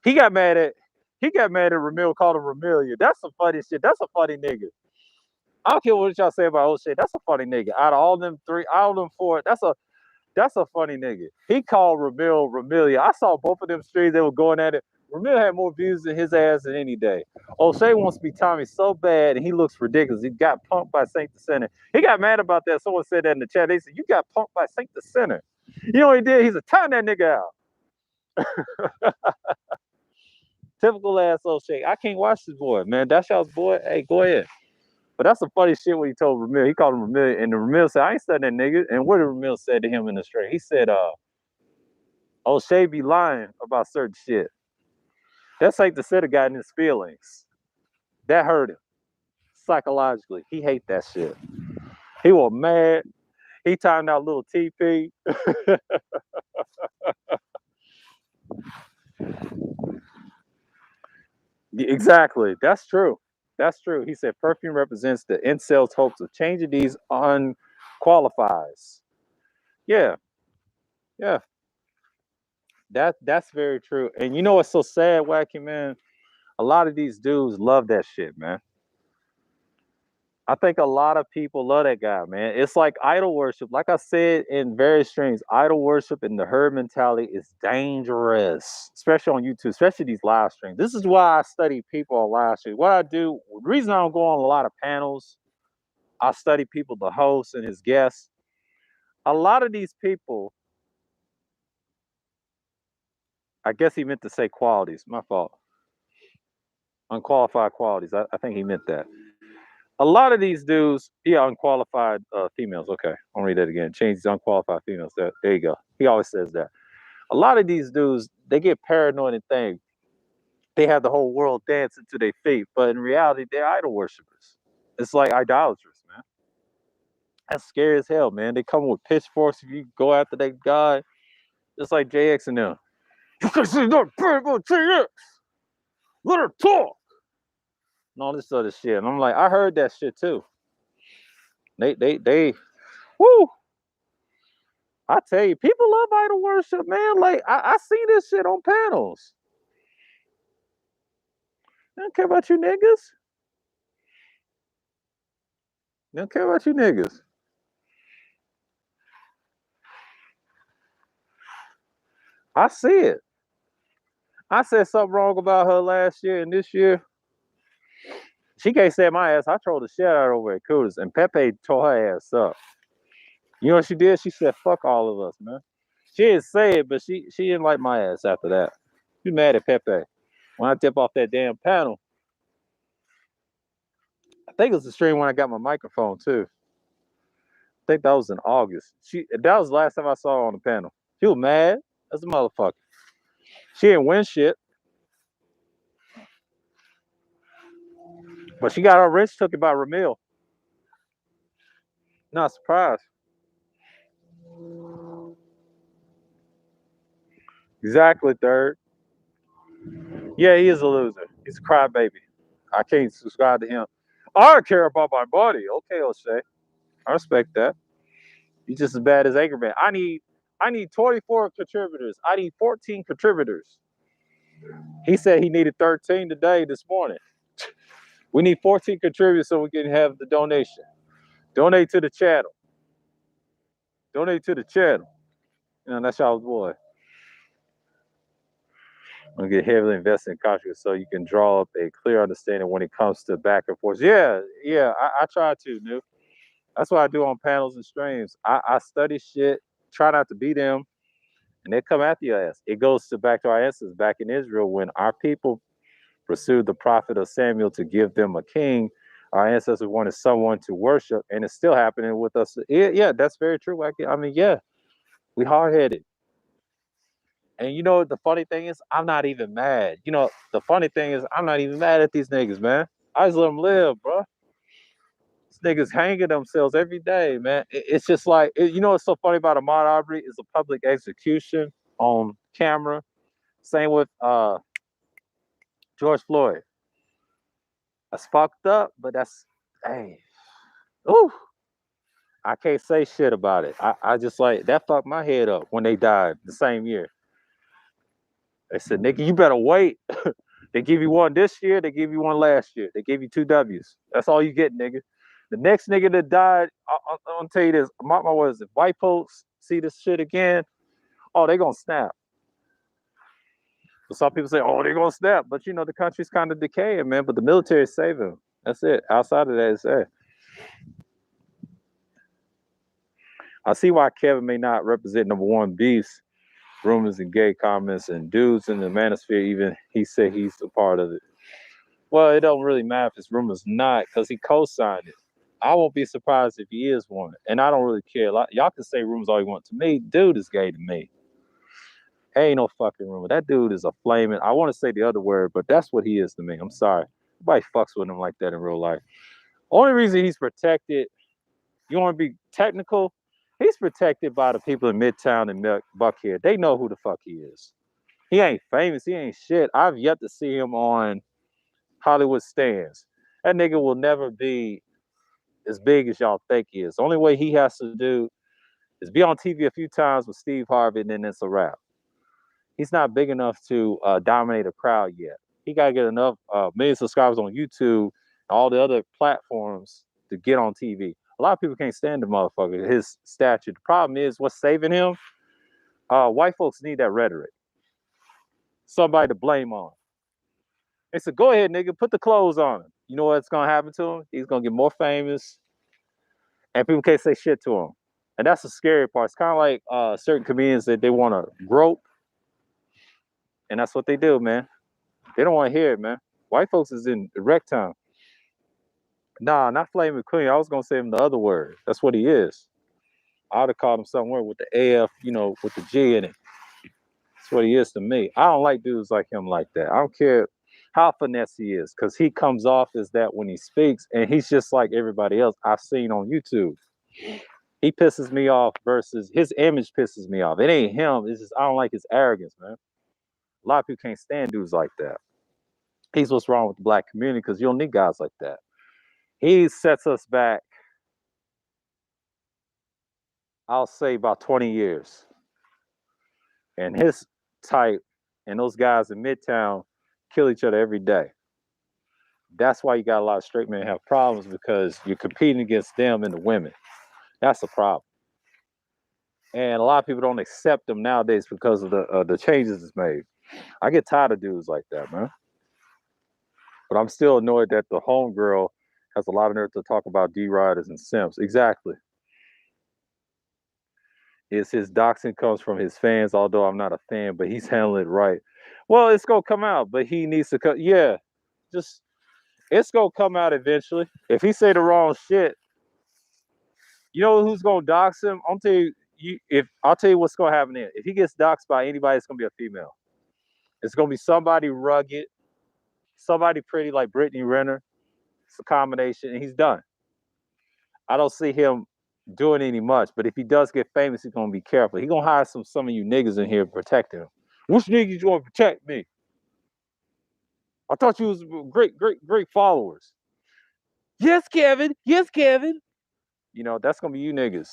[SPEAKER 1] he got mad at Ramil, called him Ramilia. That's some funny shit. That's a funny nigga. I don't care what y'all say about old Shade. That's a funny nigga. Out of all them three, out of them four, that's a funny nigga. He called Ramil Ramilia. I saw both of them streams. They were going at it. Ramil had more views than his ass in any day. O'Shea wants to be Tommy so bad, and he looks ridiculous. He got punked by Saint the Sinner. He got mad about that. Someone said that in the chat. They said, you got punked by Saint the Sinner. You know what he did? He's a time that nigga out. Typical ass O'Shea. I can't watch this boy, man. That's y'all's boy. Hey, go ahead. But that's some funny shit when he told Ramil. He called him Ramil, and the Ramil said, I ain't studying that nigga. And what did Ramil say to him in the stream? He said, O'Shea be lying about certain shit. That's like the Sinner got in his feelings. That hurt him psychologically. He hate that shit. He was mad. He timed out little TP. Exactly. That's true. That's true. He said perfume represents the incels' hopes of changing these unqualifies. Yeah. Yeah. That's very true. And you know what's so sad, Wacky man? A lot of these dudes love that shit, man. I think a lot of people love that guy, man. It's like idol worship. Like I said in various streams, idol worship and the herd mentality is dangerous, especially on YouTube, especially these live streams. This is why I study people on live streams. What I do, the reason I don't go on a lot of panels, I study people, the host and his guests. A lot of these people, I guess he meant to say qualities. My fault. Unqualified qualities. I think he meant that. A lot of these dudes, unqualified females. Okay, I'll read that again. Change these unqualified females. There you go. He always says that. A lot of these dudes, they get paranoid and think they have the whole world dancing to their feet, but in reality, they're idol worshippers. It's like idolaters, man. That's scary as hell, man. They come with pitchforks if you go after that guy. Just like JX and them. You can see that big on JX. Let her talk. And all this other shit. And I'm like, I heard that shit too. They woo. I tell you, people love idol worship, man. Like I see this shit on panels. They don't care about you niggas. They don't care about you niggas. I see it. I said something wrong about her last year and this year. She can't stand my ass. I trolled the shit out of her over at Cooters, and Pepe tore her ass up. You know what she did? She said, "Fuck all of us, man." She didn't say it, but she didn't like my ass after that. She mad at Pepe. When I tip off that damn panel, I think it was the stream when I got my microphone too. I think that was in August. That was the last time I saw her on the panel. She was mad as a motherfucker. She didn't win shit, but she got her wrench took it by Ramil. Not surprised. Exactly, third. Yeah, he is a loser. He's a crybaby. I can't subscribe to him. I care about my body. Okay, O'Shea. I respect that. He's just as bad as Anchorman. I need 24 contributors. I need 14 contributors. He said he needed 13 today, this morning. We need 14 contributors so we can have the donation. Donate to the channel. Donate to the channel. You know, that's y'all's boy. I'm gonna get heavily invested in consciousness so you can draw up a clear understanding when it comes to back and forth. Yeah, I try to, dude. That's what I do on panels and streams. I study shit, try not to be them, and they come after your ass. It goes to back to our ancestors back in Israel when our people pursued the prophet of Samuel to give them a king. Our ancestors wanted someone to worship, and it's still happening with us. Yeah, that's very true. I mean, yeah, we hard headed. And you know what the funny thing is? I'm not even mad. You know, the funny thing is I'm not even mad at these niggas, man. I just let them live, bro. These niggas hanging themselves every day, man. It's just like, you know what's so funny about Ahmad Aubrey is a public execution on camera. Same with George Floyd. That's fucked up, but that's, hey, ooh, I can't say shit about it. I just like, that fucked my head up when they died the same year. They said, nigga, you better wait. They give you one this year, they give you one last year. They gave you 2 W's. That's all you get, nigga. The next nigga that died, I'm gonna tell you this. My words, if white folks see this shit again, oh, they gonna snap. So some people say, oh, they're gonna snap. But you know, the country's kind of decaying, man. But the military is saving them. That's it. Outside of that, it's there. I see why Kevin may not represent number one beefs, rumors and gay comments and dudes in the manosphere. Even he said he's a part of it. Well, it don't really matter if it's rumors not, because he co-signed it. I won't be surprised if he is one, and I don't really care. Like, y'all can say rumors all you want. To me, dude is gay to me. Ain't no fucking rumor. That dude is a flaming. I want to say the other word, but that's what he is to me. I'm sorry. Nobody fucks with him like that in real life. Only reason he's protected, you want to be technical, he's protected by the people in Midtown and Buckhead. They know who the fuck he is. He ain't famous. He ain't shit. I've yet to see him on Hollywood Stands. That nigga will never be as big as y'all think he is. The only way he has to do is be on TV a few times with Steve Harvey, and then it's a wrap. He's not big enough to dominate a crowd yet. He got to get enough million subscribers on YouTube and all the other platforms to get on TV. A lot of people can't stand the motherfucker, his stature. The problem is what's saving him? White folks need that rhetoric. Somebody to blame on. They said, go ahead, nigga, put the clothes on him. You know what's going to happen to him? He's going to get more famous, and people can't say shit to him. And that's the scary part. It's kind of like certain comedians that they want to grope, and that's what they do, man. They don't want to hear it, man. White folks is in direct time. Nah, not Flaming Queen. I was going to say him the other word. That's what he is. I would have called him somewhere with the AF, you know, with the G in it. That's what he is to me. I don't like dudes like him like that. I don't care how finesse he is, because he comes off as that when he speaks, and he's just like everybody else I've seen on YouTube. He pisses me off versus his image pisses me off. It ain't him. It's just I don't like his arrogance, man. A lot of people can't stand dudes like that. He's what's wrong with the black community, because you don't need guys like that. He sets us back, I'll say, about 20 years. And his type and those guys in Midtown kill each other every day. That's why you got a lot of straight men have problems, because you're competing against them and the women. That's a problem. And a lot of people don't accept them nowadays because of the changes it's made. I get tired of dudes like that, man. But I'm still annoyed that the homegirl has a lot of nerve to talk about D-Riders and simps. Exactly. It's his doxing comes from his fans, although I'm not a fan, but he's handling it right. Well, it's gonna come out, but he needs to cut. Yeah, just it's gonna come out eventually. If he say the wrong shit, you know who's gonna dox him? I'll tell you. If I'll tell you what's gonna happen then. If he gets doxed by anybody, it's gonna be a female. It's gonna be somebody rugged, somebody pretty like Brittany Renner. It's a combination, and he's done. I don't see him doing any much, but if he does get famous, he's gonna be careful. He's gonna hire some of you niggas in here to protect him. Which niggas gonna protect me? I thought you was great followers. Yes, Kevin. Yes, Kevin. You know, that's gonna be you niggas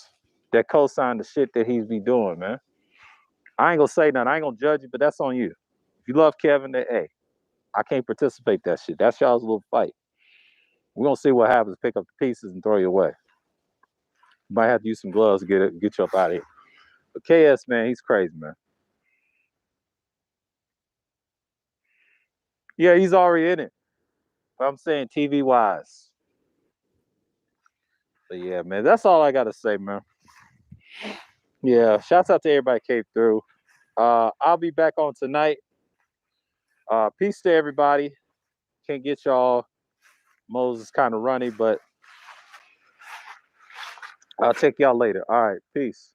[SPEAKER 1] that co-sign the shit that he's be doing, man. I ain't gonna say nothing. I ain't gonna judge you, but that's on you. If you love Kevin, then hey, I can't participate that shit. That's y'all's little fight. We're gonna see what happens. Pick up the pieces and throw you away. You might have to use some gloves to get you up out of here. But KS, man, he's crazy, man. Yeah, he's already in it. But I'm saying TV wise. But yeah, man, that's all I gotta say, man. Yeah, shouts out to everybody came through. I'll be back on tonight. Peace to everybody. Can't get y'all. Moses kind of runny, but I'll check y'all later. All right, peace.